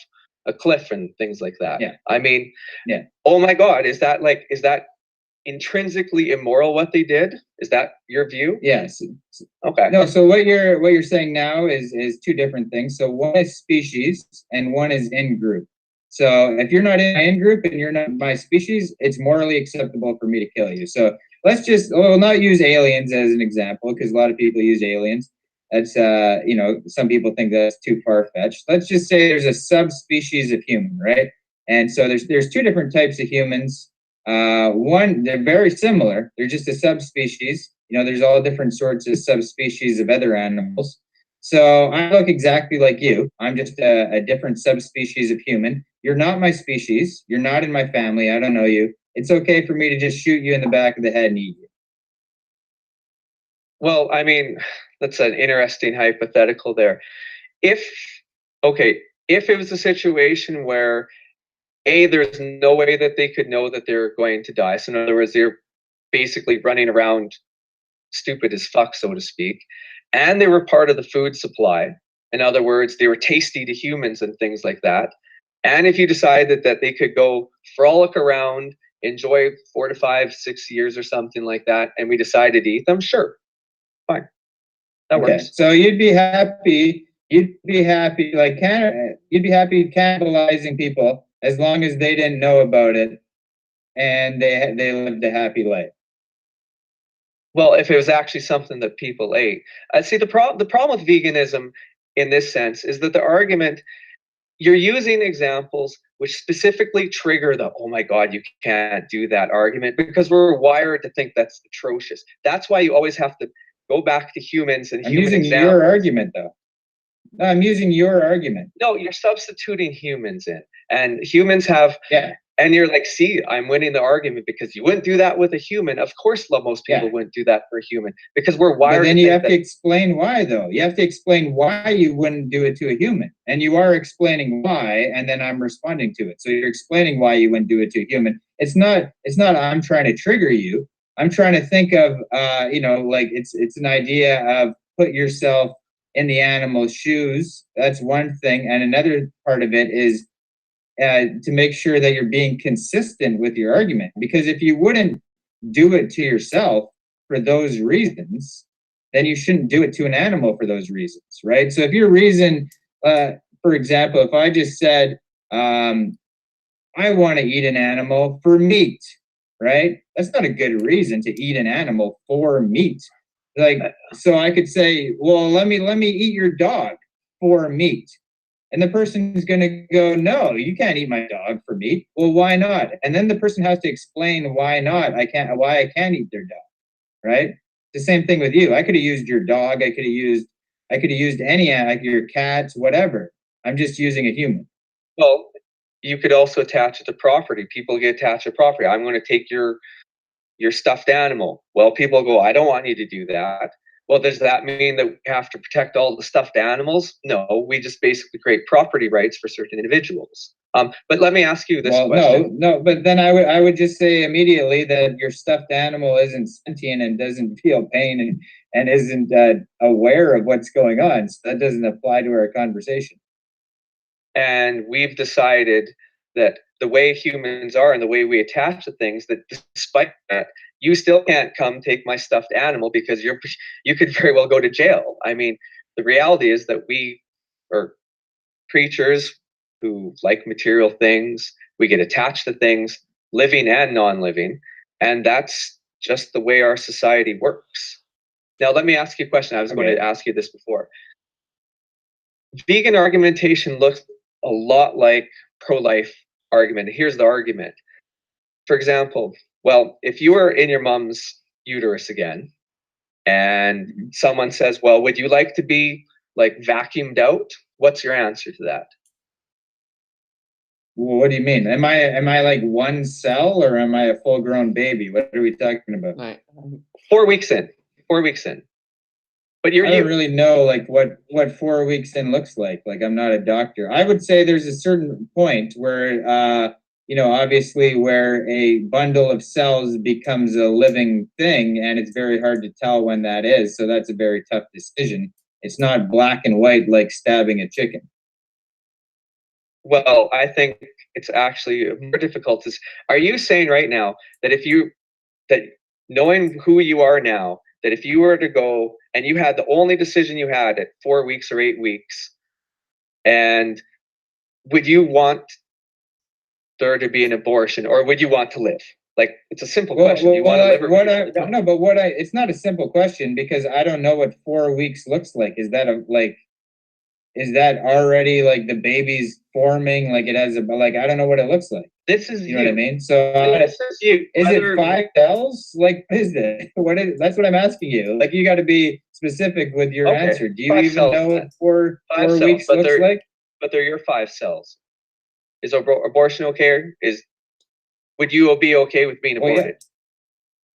a cliff and things like that. I mean, oh my God, is that intrinsically immoral what they did? Is that your view? Yes. Okay. No, so what you're saying now is two different things. So one is species and one is in group. So if you're not in my in group and you're not my species, it's morally acceptable for me to kill you. So we'll not use aliens as an example because a lot of people use aliens. That's some people think that's too far-fetched. Let's just say there's a subspecies of human, right? And so there's two different types of humans. One, they're very similar. They're just a subspecies. There's all different sorts of subspecies of other animals. So I look exactly like you. I'm just a different subspecies of human. You're not my species. You're not in my family. I don't know you. It's okay for me to just shoot you in the back of the head and eat you. Well, I mean, that's an interesting hypothetical there. If it was a situation where there's no way that they could know that they're going to die. So in other words, they're basically running around stupid as fuck, so to speak. And they were part of the food supply. In other words, they were tasty to humans and things like that. And if you decided that they could go frolic around, enjoy 4 to 5, 6 years or something like that, and we decided to eat them, sure, fine. That works. So you'd be happy cannibalizing people as long as they didn't know about it and they lived a happy life. Well, if it was actually something that people ate. See, the problem with veganism in this sense is that the argument, you're using examples which specifically trigger the, oh my God, you can't do that argument, because we're wired to think that's atrocious. That's why you always have to go back to humans and human examples. I'm using your argument, though. No, I'm using your argument. No, you're substituting humans in. And humans have... And you're like, see, I'm winning the argument because you wouldn't do that with a human. Of course, most people wouldn't do that for a human because we're wired. But then you have to explain why, though. You have to explain why you wouldn't do it to a human. And you are explaining why, and then I'm responding to it. So you're explaining why you wouldn't do it to a human. It's not I'm trying to trigger you. I'm trying to think of, it's an idea of put yourself in the animal's shoes. That's one thing. And another part of it is to make sure that you're being consistent with your argument. Because if you wouldn't do it to yourself for those reasons, then you shouldn't do it to an animal for those reasons, right? So if your reason, for example, if I just said, I want to eat an animal for meat, right? That's not a good reason to eat an animal for meat. So I could say, well, let me eat your dog for meat. And the person is going to go, no, you can't eat my dog for meat. Well, why not? And then the person has to explain why not. Why I can't eat their dog, right? The same thing with you. I could have used your dog. I could have used any, like your cats, whatever. I'm just using a human. Well, you could also attach it to property. People get attached to property. I'm going to take your stuffed animal. Well, people go, I don't want you to do that. Well, does that mean that we have to protect all the stuffed animals? No, we just basically create property rights for certain individuals. But let me ask you this question. No, but then I would just say immediately that your stuffed animal isn't sentient and doesn't feel pain and isn't aware of what's going on. So that doesn't apply to our conversation. And we've decided that the way humans are and the way we attach to things, that despite that, you still can't come take my stuffed animal because you could very well go to jail. I mean, the reality is that we are creatures who like material things. We get attached to things, living and non-living, and that's just the way our society works. Now, let me ask you a question. I was going to ask you this before. Vegan argumentation looks a lot like pro-life argument. Here's the argument. For example, well, if you were in your mom's uterus again, and someone says, well, would you like to be like vacuumed out? What's your answer to that? Well, what do you mean? Am I like one cell, or am I a full grown baby? What are we talking about? 4 weeks in. 4 weeks in. But I don't really know like what 4 weeks in looks like. Like, I'm not a doctor. I would say there's a certain point where obviously where a bundle of cells becomes a living thing, and it's very hard to tell when that is. So that's a very tough decision. It's not black and white like stabbing a chicken. Well, I think it's actually more difficult. Are you saying right now that knowing who you are now, that if you were to go and you had the only decision you had at 4 weeks or 8 weeks, and would you want there to be an abortion, or would you want to live? Like, it's a simple question. You want to live, or no, but it's not a simple question, because I don't know what 4 weeks looks like. Is that already like the baby's forming? Like, it has I don't know what it looks like. This is you know what I mean? So this is you. Is it 5 cells? Like, what is it? That's what I'm asking you. Like, you got to be specific with your answer. Do you even know what 4 weeks looks like? But they're your 5 cells. Is abortion okay? Would you be okay with being aborted?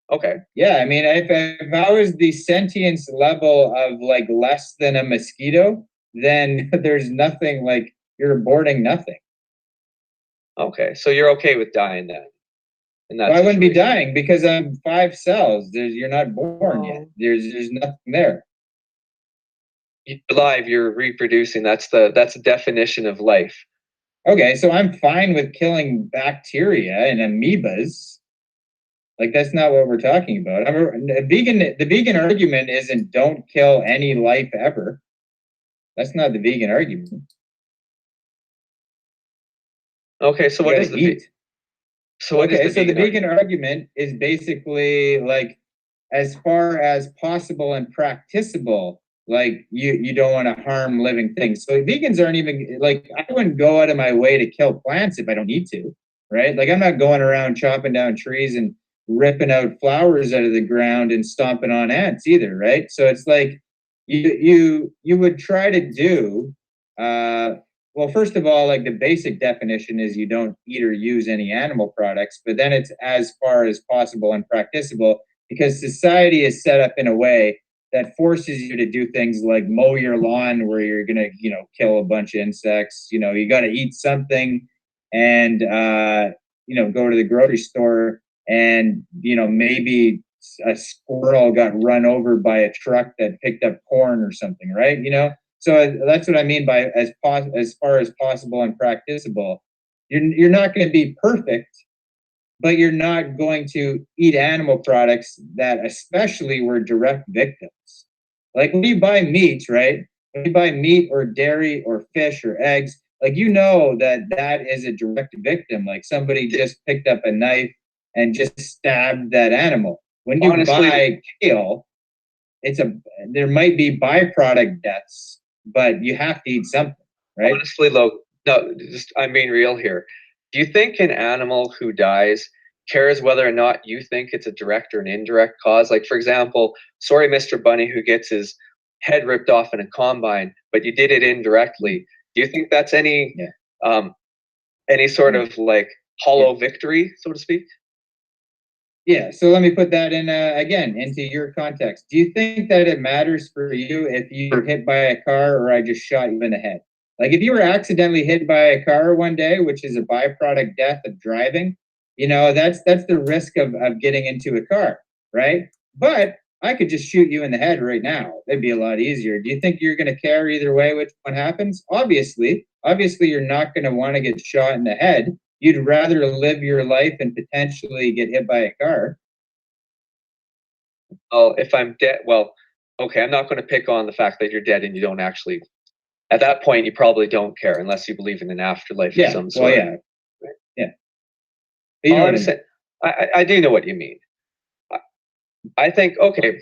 Yeah. Okay. Yeah, I mean, if I was the sentience level of like less than a mosquito, then there's nothing, like, you're aborting nothing. Okay, so you're okay with dying then? Well, I wouldn't be dying because I'm 5 cells. You're not born yet. There's nothing there. You're alive. You're reproducing. That's the definition of life. Okay, so I'm fine with killing bacteria and amoebas. Like, that's not what we're talking about. The vegan argument isn't don't kill any life ever. That's not the vegan argument. Okay, so what is the vegan? So the vegan argument is basically like, as far as possible and practicable, like, you don't want to harm living things. So vegans aren't even like, I wouldn't go out of my way to kill plants if I don't need to, right? Like, I'm not going around chopping down trees and ripping out flowers out of the ground and stomping on ants either, right? So it's like you would try to do well, first of all, like, the basic definition is you don't eat or use any animal products, but then it's as far as possible and practicable, because society is set up in a way that forces you to do things like mow your lawn, where you're going to, kill a bunch of insects. You got to eat something, and, go to the grocery store, and, maybe a squirrel got run over by a truck that picked up corn or something, right? So that's what I mean by as far as possible and practicable. You're not going to be perfect, but you're not going to eat animal products that especially were direct victims. Like, when you buy meat, right? When you buy meat or dairy or fish or eggs, like, that is a direct victim. Like, somebody just picked up a knife and just stabbed that animal. When you buy kale, there might be byproduct deaths, but you have to eat something, right? Honestly, no, I'm being real here. Do you think an animal who dies cares whether or not you think it's a direct or an indirect cause? Like, for example, sorry, Mr. Bunny, who gets his head ripped off in a combine, but you did it indirectly. Do you think that's any sort of like hollow victory, so to speak? Yeah, so let me put that in again into your context. Do you think that it matters for you if you were hit by a car or I just shot you in the head? Like, if you were accidentally hit by a car one day, which is a byproduct death of driving, that's the risk of getting into a car, right? But I could just shoot you in the head right now. It'd be a lot easier. Do you think you're going to care either way which one happens? Obviously, you're not going to want to get shot in the head. You'd rather live your life and potentially get hit by a car. Well, if I'm dead, okay, I'm not going to pick on the fact that you're dead and you don't actually. At that point, you probably don't care unless you believe in an afterlife of some sort. Well, yeah. You know All what I'm I mean. saying, I do know what you mean. I think, okay,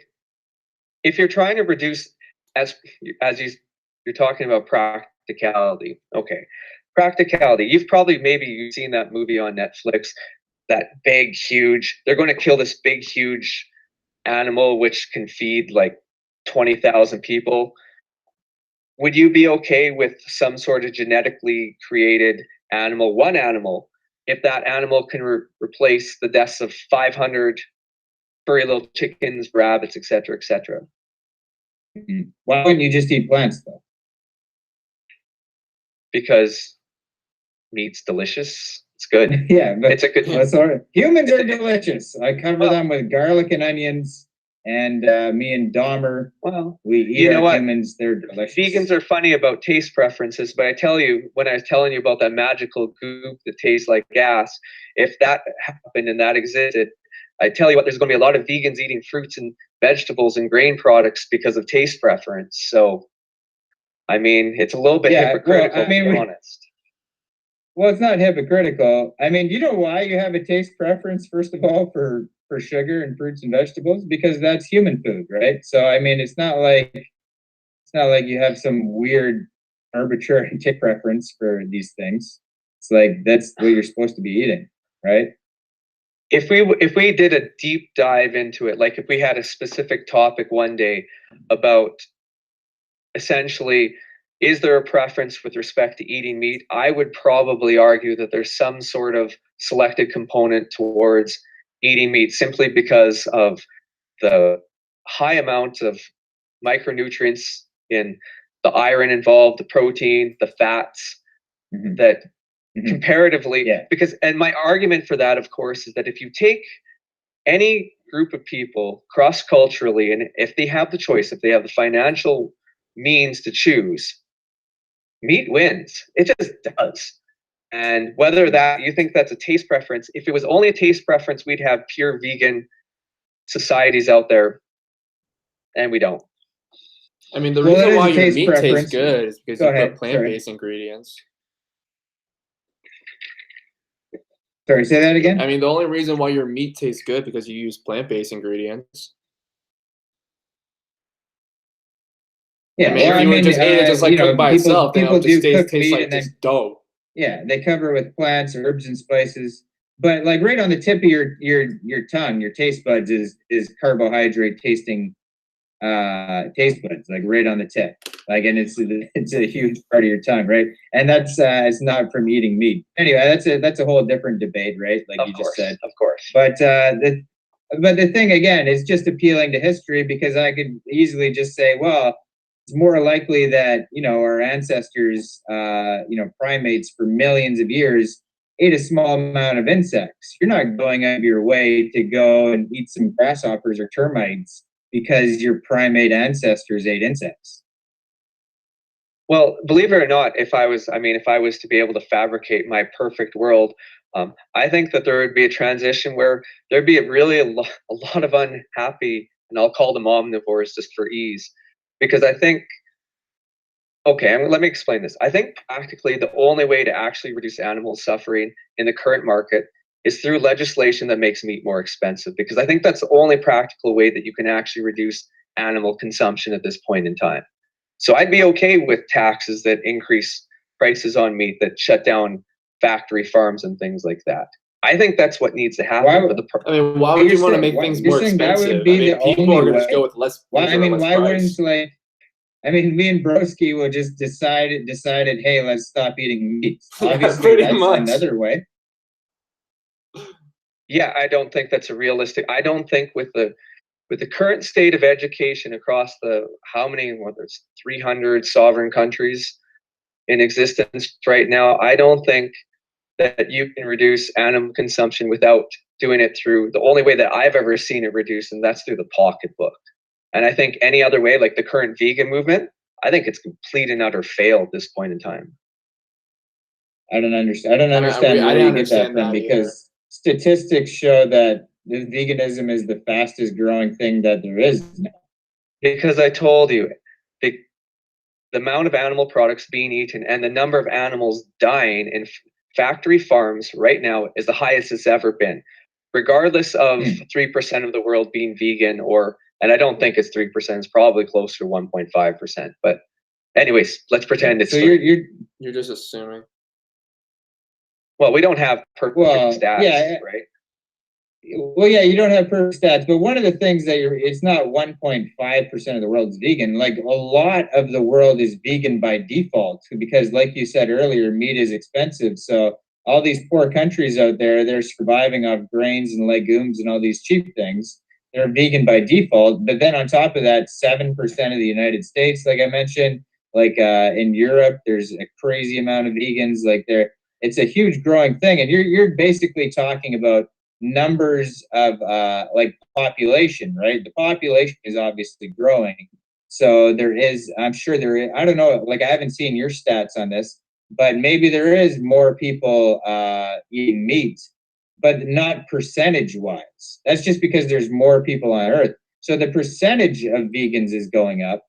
if you're trying to reduce, as you're talking about practicality, okay, practicality. You've probably maybe seen that movie on Netflix, that big, huge. They're going to kill this big, huge animal which can feed like 20,000 people. Would you be okay with some sort of genetically created animal, one animal, if that animal can replace the deaths of 500 furry little chickens, rabbits, etc., etc.? Why wouldn't you just eat plants though? Because meat's delicious. It's good. Yeah, but It's a good. well, sorry. Humans are delicious. I cover them with garlic and onions, and me and Dahmer, Well, we eat you know our what? humans. They're delicious. Vegans are funny about taste preferences, but I tell you, when I was telling you about that magical goop that tastes like gas, if that happened and that existed, I tell you what, there's going to be a lot of vegans eating fruits and vegetables and grain products because of taste preference. So, I mean, it's a little bit hypocritical, to be honest. Well, it's not hypocritical. I mean, you know why you have a taste preference, first of all, for sugar and fruits and vegetables? Because that's human food, right? So, I mean, it's not like you have some weird arbitrary taste preference for these things. It's like that's what you're supposed to be eating, right? If we did a deep dive into it, like if we had a specific topic one day about essentially, is there a preference with respect to eating meat? I would probably argue that there's some sort of selected component towards eating meat simply because of the high amount of micronutrients in the iron involved, the protein, the fats, that comparatively, because, and my argument for that, of course, is that if you take any group of people cross-culturally, and if they have the choice, if they have the financial means to choose, meat wins. It just does. And whether that you think that's a taste preference, if it was only a taste preference, we'd have pure vegan societies out there, and we don't. I mean, the reason why your meat tastes good is because you put plant-based ingredients. Sorry, say that again? I mean, the only reason why your meat tastes good because you use plant-based ingredients. Yeah, I mean, if you would just ate it just like cooked by itself, then it would just taste like just dough. Yeah, they cover it with plants, herbs, and spices. But like right on the tip of your tongue, your taste buds is carbohydrate tasting taste buds, like right on the tip. Like, and it's a huge part of your tongue, right? And that's it's not from eating meat. Anyway, that's a whole different debate, right? Like you just said. Of course. But the thing again is just appealing to history, because I could easily just say, well, it's more likely that, you know, our ancestors, you know, primates for millions of years ate a small amount of insects. You're not going out of your way to go and eat some grasshoppers or termites because your primate ancestors ate insects. Well, believe it or not, if I was to be able to fabricate my perfect world, I think that there would be a transition where there'd be a lot of unhappy, and I'll call them omnivores just for ease, because I think, okay, let me explain this. I think practically the only way to actually reduce animal suffering in the current market is through legislation that makes meat more expensive, because I think that's the only practical way that you can actually reduce animal consumption at this point in time. So I'd be okay with taxes that increase prices on meat, that shut down factory farms and things like that. I think that's what needs to happen. Why would you want to make things more expensive? People are going to go with less. Why wouldn't, like, me and Broski will just decided, hey, let's stop eating meat. Obviously, that's another way. Yeah, I don't think that's a realistic. I don't think with the current state of education across the there's 300 sovereign countries in existence right now, I don't think that you can reduce animal consumption without doing it through the only way that I've ever seen it reduced, and that's through the pocketbook. And I think any other way, like the current vegan movement, I think it's complete and utter fail at this point in time. I don't understand where you get that from, because statistics show that veganism is the fastest growing thing that there is now. Because I told you, the amount of animal products being eaten and the number of animals dying in factory farms right now is the highest it's ever been, regardless of 3% of the world being vegan, and I don't think it's 3%, it's probably closer to 1.5%. But anyways, let's pretend it's so 3. You're just assuming. Well, we don't have perfect stats, right? Well, yeah, you don't have perfect stats, but one of the things that it's not 1.5% of the world's vegan. Like, a lot of the world is vegan by default because, like you said earlier, meat is expensive. So all these poor countries out there, they're surviving off grains and legumes and all these cheap things. They're vegan by default. But then on top of that, 7% of the United States, like I mentioned, like in Europe, there's a crazy amount of vegans. Like, it's a huge growing thing. And you're basically talking about numbers of like population, right? The population is obviously growing. So there is, I'm sure there is, I don't know, like I haven't seen your stats on this, but maybe there is more people eating meat, but not percentage wise. That's just because there's more people on Earth. So the percentage of vegans is going up,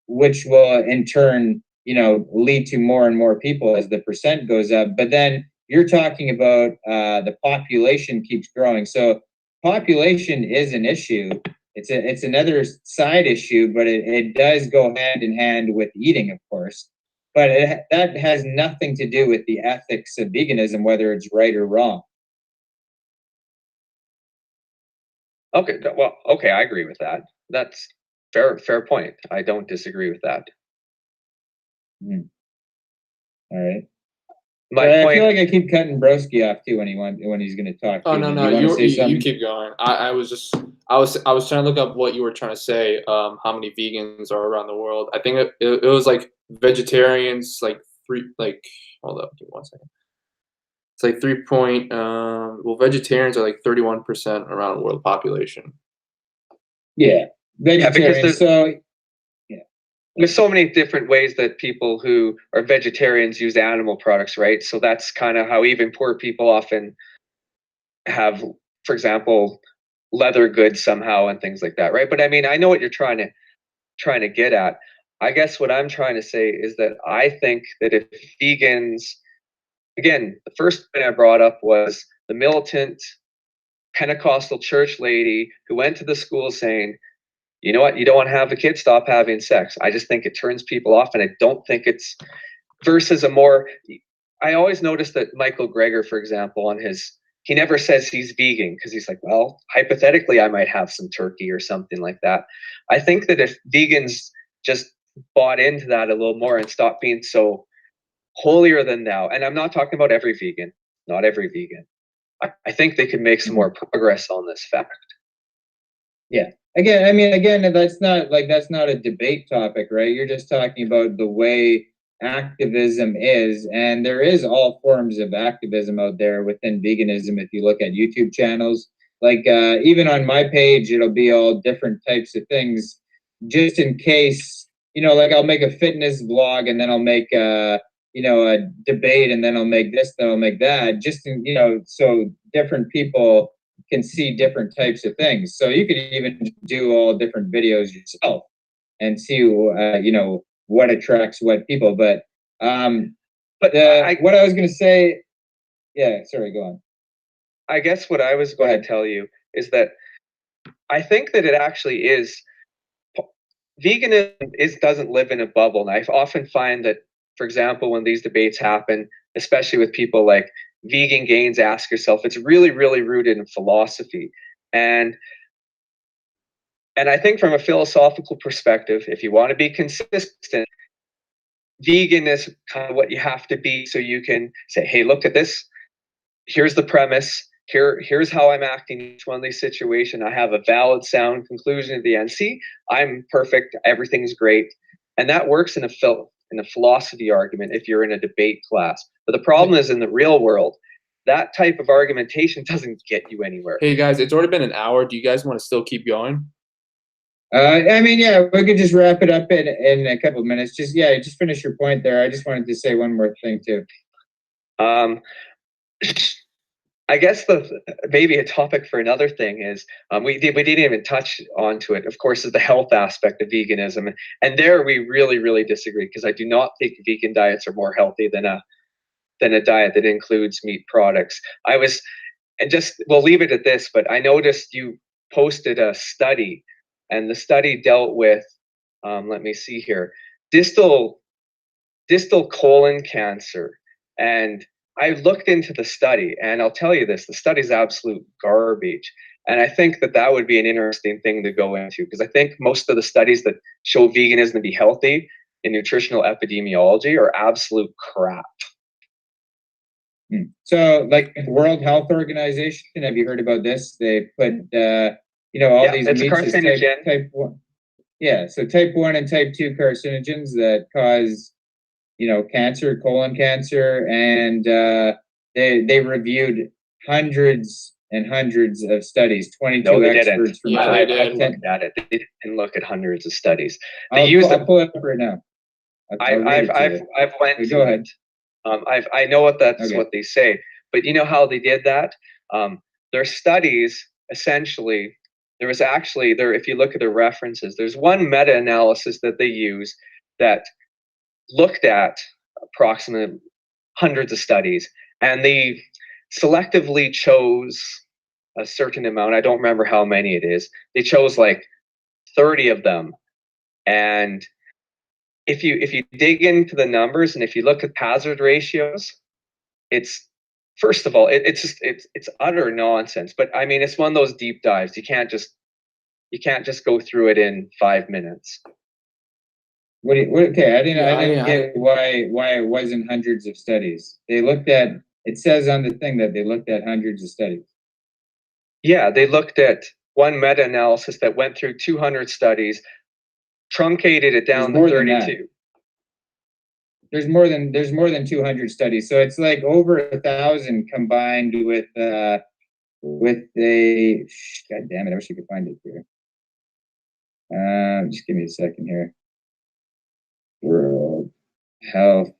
which will in turn, lead to more and more people as the percent goes up. But then you're talking about the population keeps growing. So population is an issue. It's another side issue, but it does go hand in hand with eating, of course. But that has nothing to do with the ethics of veganism, whether it's right or wrong. Okay, well, okay, I agree with that. That's fair point. I don't disagree with that. All right. I feel like I keep cutting Broski off too when he's going to talk. Oh no, you keep going. I was trying to look up what you were trying to say. How many vegans are around the world? I think it was like vegetarians, like hold up, give me 1 second. It's like 3 point. Well, vegetarians are like 31% around the world population. Yeah, vegetarians. There's so many different ways that people who are vegetarians use animal products, right? So that's kind of how even poor people often have, for example, leather goods somehow and things like that, right? But I mean, I know what you're trying to get at. I guess what I'm trying to say is that I think that if vegans, again, the first thing I brought up was the militant Pentecostal church lady who went to the school saying, you know what, you don't want to have a kid, stop having sex. I just think it turns people off, and I don't think it's versus I always notice that Michael Greger, for example, he never says he's vegan because he's like, well, hypothetically, I might have some turkey or something like that. I think that if vegans just bought into that a little more and stopped being so holier than thou, and I'm not talking about every vegan, not every vegan, I think they could make some more progress on this fact. Yeah. Again, that's not a debate topic, right? You're just talking about the way activism is, and there is all forms of activism out there within veganism. If you look at YouTube channels, like even on my page, it'll be all different types of things, just in case, like I'll make a fitness vlog, and then I'll make a debate, and then I'll make this, then I'll make that, just so different people can see different types of things. So you could even do all different videos yourself and see what attracts what people. But what I was going to say, sorry, go on. I guess what I was going to tell you is that I think that it actually is, veganism doesn't live in a bubble. And I often find that, for example, when these debates happen, especially with people like Vegan Gains, ask yourself, it's really, really rooted in philosophy. And I think from a philosophical perspective, if you want to be consistent, vegan is kind of what you have to be, so you can say, hey, look at this. Here's the premise. Here's how I'm acting in each one of these situations. I have a valid, sound conclusion at the end. See, I'm perfect. Everything's great. And that works in a philosophy argument if you're in a debate class. But the problem is in the real world, that type of argumentation doesn't get you anywhere. Hey guys, it's already been an hour. Do you guys want to still keep going? We could just wrap it up in a couple of minutes. Just finish your point there. I just wanted to say one more thing too. I guess maybe a topic for another thing is we didn't even touch onto it. Of course, is the health aspect of veganism, and there we really, really disagree, because I do not think vegan diets are more healthy than a than a diet that includes meat products. We'll leave it at this, but I noticed you posted a study, and the study dealt with, let me see here, distal colon cancer. And I looked into the study, and I'll tell you this, the study's absolute garbage. And I think that would be an interesting thing to go into, because I think most of the studies that show veganism to be healthy in nutritional epidemiology are absolute crap. So, like World Health Organization, have you heard about this? They put, all these it's meats a carcinogen. as type 1. Yeah, so type 1 and type 2 carcinogens that cause, cancer, colon cancer, and they reviewed hundreds and hundreds of studies, 22 No, they experts didn't. from Yeah, I've looked at it. They didn't look at hundreds of studies. They I'll pull it up right now. I've went Go to ahead. it. I know what they say, but you know how they did that? Their studies, essentially, if you look at the references, there's one meta-analysis that they use that looked at approximately hundreds of studies, and they selectively chose a certain amount. I don't remember how many it is. They chose like 30 of them. And if you dig into the numbers and if you look at hazard ratios, it's, first of all, it's utter nonsense. But I mean, it's one of those deep dives. You can't just go through it in 5 minutes. Okay, I didn't get why it wasn't hundreds of studies. They looked at, it says on the thing that they looked at hundreds of studies. Yeah, they looked at one meta-analysis that went through 200 studies, truncated it down to 32. There's more than 200 studies, so it's like over 1,000 combined with a. God damn it! I wish you could find it here. Just give me a second here. World Health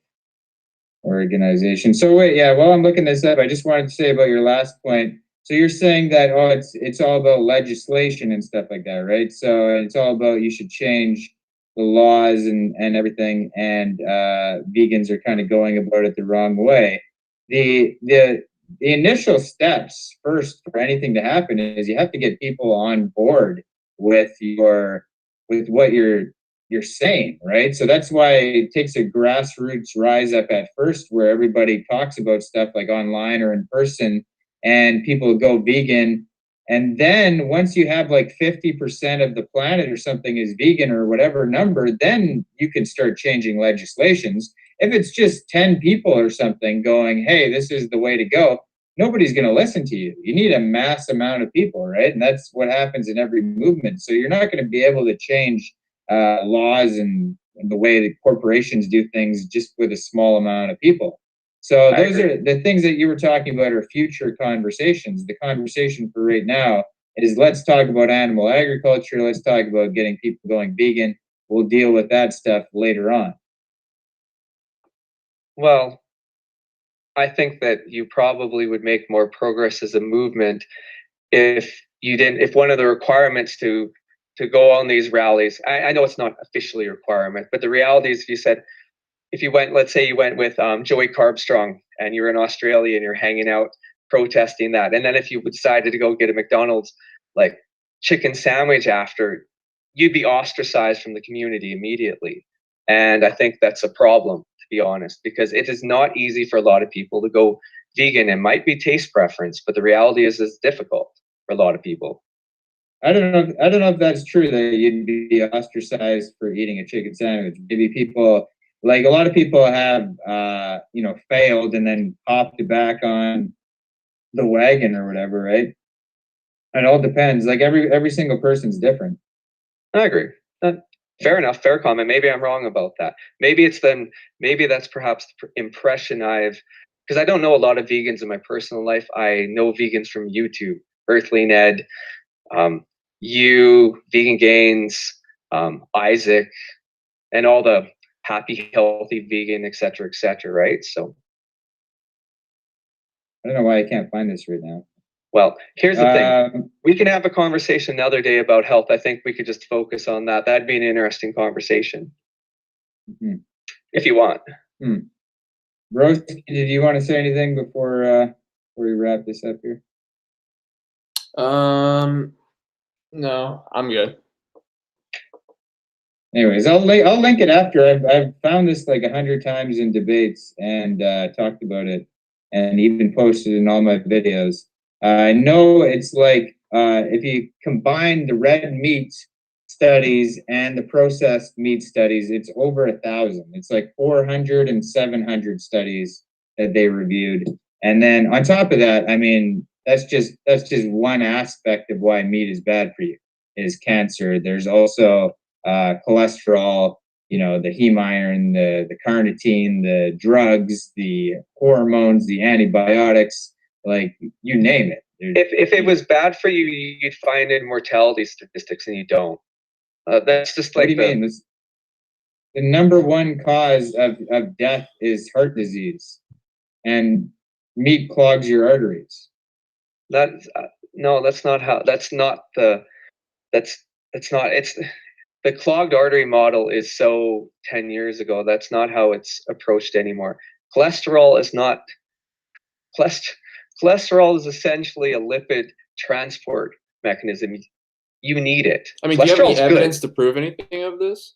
Organization. So wait, while I'm looking this up, I just wanted to say about your last point. So you're saying that it's all about legislation and stuff like that, right? So it's all about you should change the laws and everything, and vegans are kind of going about it the wrong way. The initial steps first for anything to happen is you have to get people on board with what you're saying, right? So that's why it takes a grassroots rise up at first, where everybody talks about stuff like online or in person, and people go vegan. And then once you have like 50% of the planet or something is vegan or whatever number, then you can start changing legislations. If it's just 10 people or something going, hey, this is the way to go, nobody's going to listen to you. You need a mass amount of people, right? And that's what happens in every movement. So you're not going to be able to change laws and the way that corporations do things just with a small amount of people. So those are the things that you were talking about are future conversations. The conversation for right now is let's talk about animal agriculture. Let's talk about getting people going vegan. We'll deal with that stuff later on. Well, I think that you probably would make more progress as a movement if one of the requirements to go on these rallies, I know it's not officially a requirement, but the reality is let's say you went with Joey Carbstrong and you're in Australia and you're hanging out protesting that, and then if you decided to go get a McDonald's like chicken sandwich after, you'd be ostracized from the community immediately. And I think that's a problem, to be honest, because it is not easy for a lot of people to go vegan. It might be taste preference, but the reality is it's difficult for a lot of people. I don't know if that's true that you'd be ostracized for eating a chicken sandwich. Maybe people, like a lot of people have, failed and then hopped back on the wagon or whatever, right? It all depends. Like every single person's different. I agree. Fair enough. Fair comment. Maybe I'm wrong about that. Maybe that's perhaps the impression because I don't know a lot of vegans in my personal life. I know vegans from YouTube, Earthly Ned, you, Vegan Gains, Isaac, and all the happy, healthy vegan, et cetera, right? So I don't know why I can't find this right now. Well, here's the thing. We can have a conversation another day about health. I think we could just focus on that. That'd be an interesting conversation. If you want. Rose, did you want to say anything before we wrap this up here? No, I'm good. Anyways, I'll link it after. I've found this like 100 times in debates and talked about it, and even posted in all my videos. I know it's like if you combine the red meat studies and the processed meat studies, it's over 1,000. It's like 400 and 700 studies that they reviewed, and then on top of that, I mean, that's just one aspect of why meat is bad for you, is cancer. There's also cholesterol, you know, the heme iron, the carnitine, the drugs, the hormones, the antibiotics, like you name it. If it was bad for you, you'd find it in mortality statistics, and you don't. That's just like what do you mean? The number one cause of death is heart disease, and meat clogs your arteries. No, that's not how. That's not the. That's not. It's the clogged artery model is so 10 years ago. That's not how it's approached anymore. Cholesterol is not. Cholesterol is essentially a lipid transport mechanism. You need it. I mean, do you have any Cholesterol's evidence good. to prove anything of this?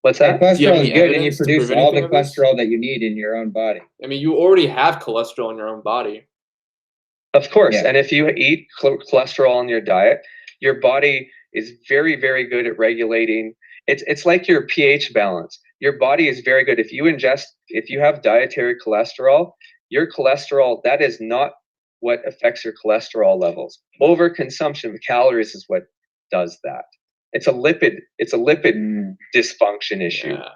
What's Yeah, that? Do you have cholesterol is any good, and you evidence to produce prove all the anything of this? cholesterol that you need in your own body. I mean, you already have cholesterol in your own body. Of course. Yeah. And if you eat cholesterol in your diet, your body is very, very good at regulating. It's like your pH balance. Your body is very good. If you have dietary cholesterol, your cholesterol, that is not what affects your cholesterol levels. Overconsumption of calories is what does that. It's a lipid dysfunction issue. Yeah.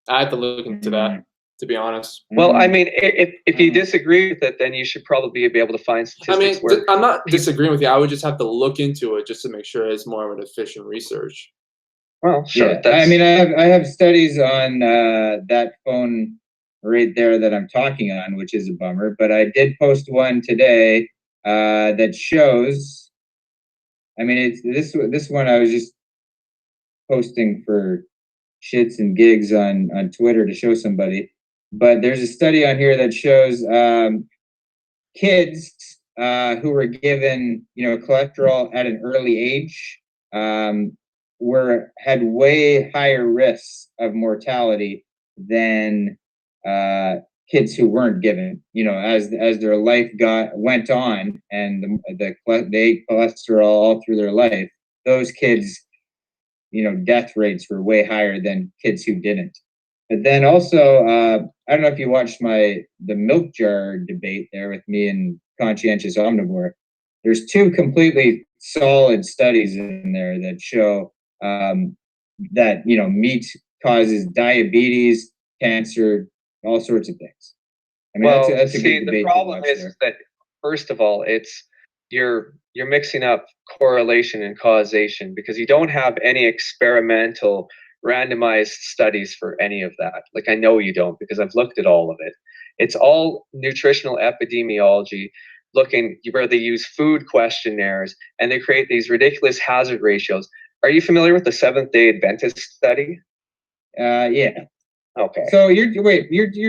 I have to look into that, to be honest. Well, I mean, if you disagree with it, then you should probably be able to find I mean, statistics where I'm not disagreeing with you. I would just have to look into it just to make sure it's more of an efficient research. Well, sure. Yeah, I mean, I have studies on that phone right there that I'm talking on, which is a bummer. But I did post one today that shows. I mean, it's this one I was just posting for shits and gigs on Twitter to show somebody. But there's a study on here that shows kids who were given, you know, cholesterol at an early age had way higher risks of mortality than kids who weren't given. You know, as their life went on, and they ate cholesterol all through their life, those kids, you know, death rates were way higher than kids who didn't. But then also, I don't know if you watched the milk jar debate there with me and Conscientious Omnivore. There's two completely solid studies in there that show that, you know, meat causes diabetes, cancer, all sorts of things. I mean, well, that's a good debate. The problem is that, first of all, you're mixing up correlation and causation, because you don't have any experimental randomized studies for any of that. Like, I know you don't, because I've looked at all of it. It's all nutritional epidemiology, looking where they use food questionnaires and they create these ridiculous hazard ratios. Are you familiar with the Seventh-day Adventist study? Yeah. Okay. So you're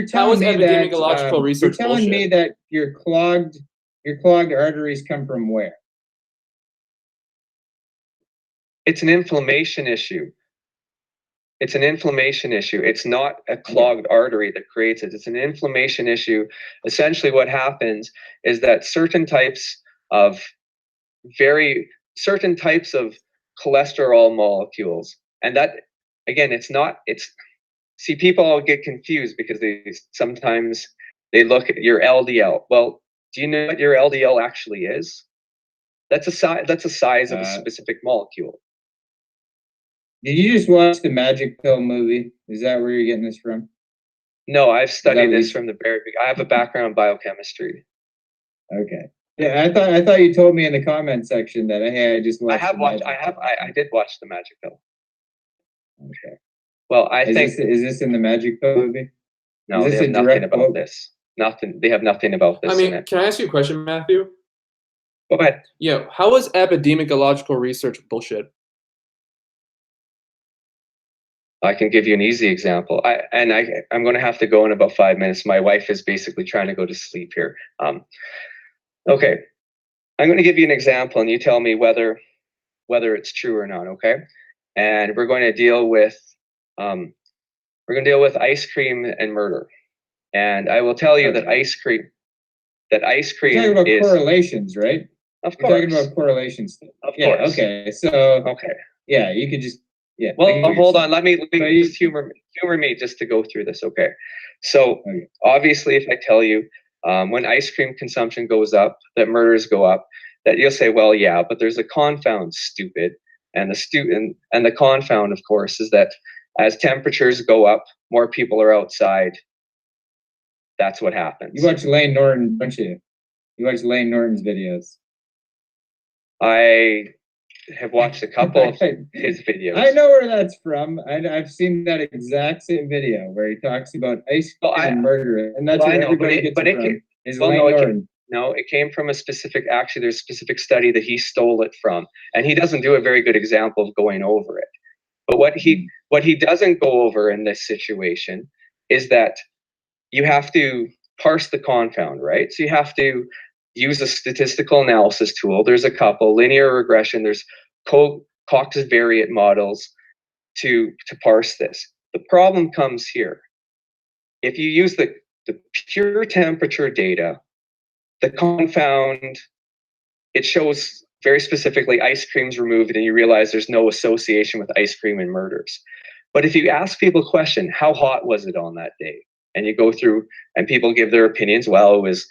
telling me that research you're telling bullshit? me that your clogged arteries come from where? It's an inflammation issue. It's an inflammation issue. It's not a clogged artery that creates it. It's an inflammation issue. Essentially, what happens is that certain types of cholesterol molecules, and that, again, see, people all get confused because sometimes they look at your LDL. Well, do you know what your LDL actually is? That's a size of a specific molecule. Did you just watch the Magic Pill movie? Is that where you're getting this from? No, I've studied this from the very beginning. I have a background in biochemistry. Okay. Yeah, I thought you told me in the comment section that, hey, I just watched. I did watch the Magic Pill. Okay. Well, is this in the Magic Pill movie? No, they have nothing about this. Nothing. They have nothing about this. I mean, can I ask you a question, Matthew? Go ahead. Yeah. How is epidemiological research bullshit? I can give you an easy example. I'm going to have to go in about 5 minutes. My wife is basically trying to go to sleep here. Okay, I'm going to give you an example, and you tell me whether it's true or not. Okay, and we're going to deal with ice cream and murder. And I will tell you that ice cream We're talking about is correlations, right? of We're course. talking about correlations. Of Yeah. course. Okay. So Okay. yeah, you could just Well, hold on. Let me But you- just humor me just to go through this. Okay. So Okay. obviously, if I tell you when ice cream consumption goes up, that murders go up, that you'll say, well, yeah, but there's a confound, stupid. And the confound, of course, is that as temperatures go up, more people are outside. That's what happens. You watch Lane Norton, don't you? You watch Lane Norton's videos. I have watched a couple of his videos. I know where that's from. I've seen that exact same video where he talks about ice cream and murder, and that's where everybody gets it from. Is Lane Norton. No, it came from a specific. Actually, there's a specific study that he stole it from, and he doesn't do a very good example of going over it. But what he doesn't go over in this situation is that you have to parse the confound, right? So you have to use a statistical analysis tool. There's a couple: linear regression. There's Cox's variate models to parse this. The problem comes here. If you use the pure temperature data, the confound, it shows very specifically ice cream's removed, and you realize there's no association with ice cream and murders. But if you ask people a question, how hot was it on that day? And you go through and people give their opinions, well, it was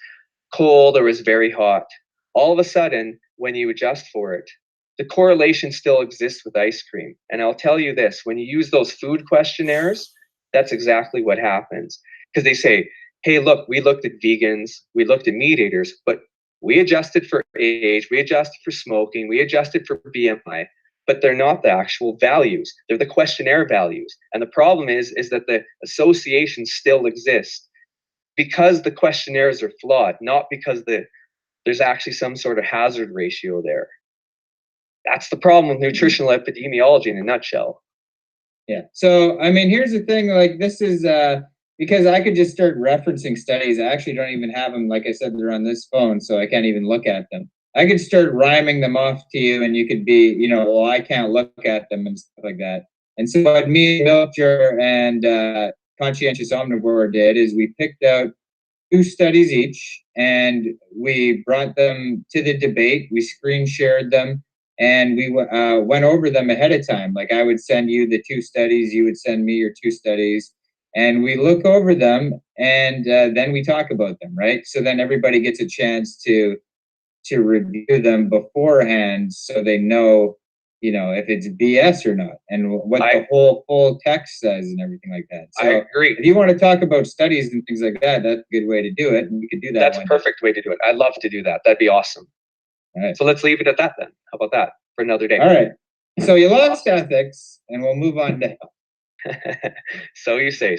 cold or it was very hot. All of a sudden, when you adjust for it, the correlation still exists with ice cream. And I'll tell you this, when you use those food questionnaires, that's exactly what happens. Because they say, hey, look, we looked at vegans, we looked at meat eaters, but we adjusted for age, we adjusted for smoking, we adjusted for BMI, but they're not the actual values. They're the questionnaire values. And the problem is that the associations still exist because the questionnaires are flawed, not because there's actually some sort of hazard ratio there. That's the problem with nutritional epidemiology in a nutshell. Yeah. So, I mean, here's the thing, like this is because I could just start referencing studies. I actually don't even have them. Like I said, they're on this phone, so I can't even look at them. I could start rhyming them off to you and you could be, well, I can't look at them and stuff like that. And so what me, Milcher, and Conscientious Omnivore did is we picked out 2 studies each and we brought them to the debate. We screen shared them and we went over them ahead of time. Like I would send you the 2 studies, you would send me your 2 studies, and we look over them and then we talk about them, right? So then everybody gets a chance to review them beforehand so they know, if it's BS or not and what the whole full text says and everything like that. So I agree. If you want to talk about studies and things like that, that's a good way to do it. And we could do that. That's a perfect way to do it. I'd love to do that. That'd be awesome. All right. So let's leave it at that then. How about that for another day? All right. So you lost ethics and we'll move on to health. So you say.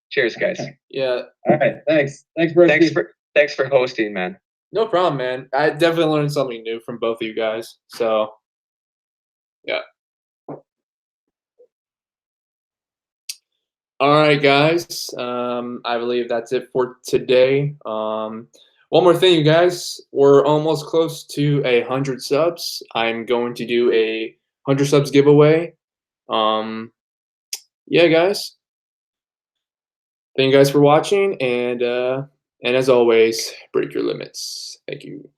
Cheers, guys. Yeah. All right. Thanks. Bro. Thanks for hosting, man. No problem, man. I definitely learned something new from both of you guys. So, yeah. All right, guys. I believe that's it for today. One more thing, you guys. We're almost close to 100 subs. I'm going to do a 100 subs giveaway. Yeah, guys. Thank you guys for watching, and as always, break your limits. Thank you.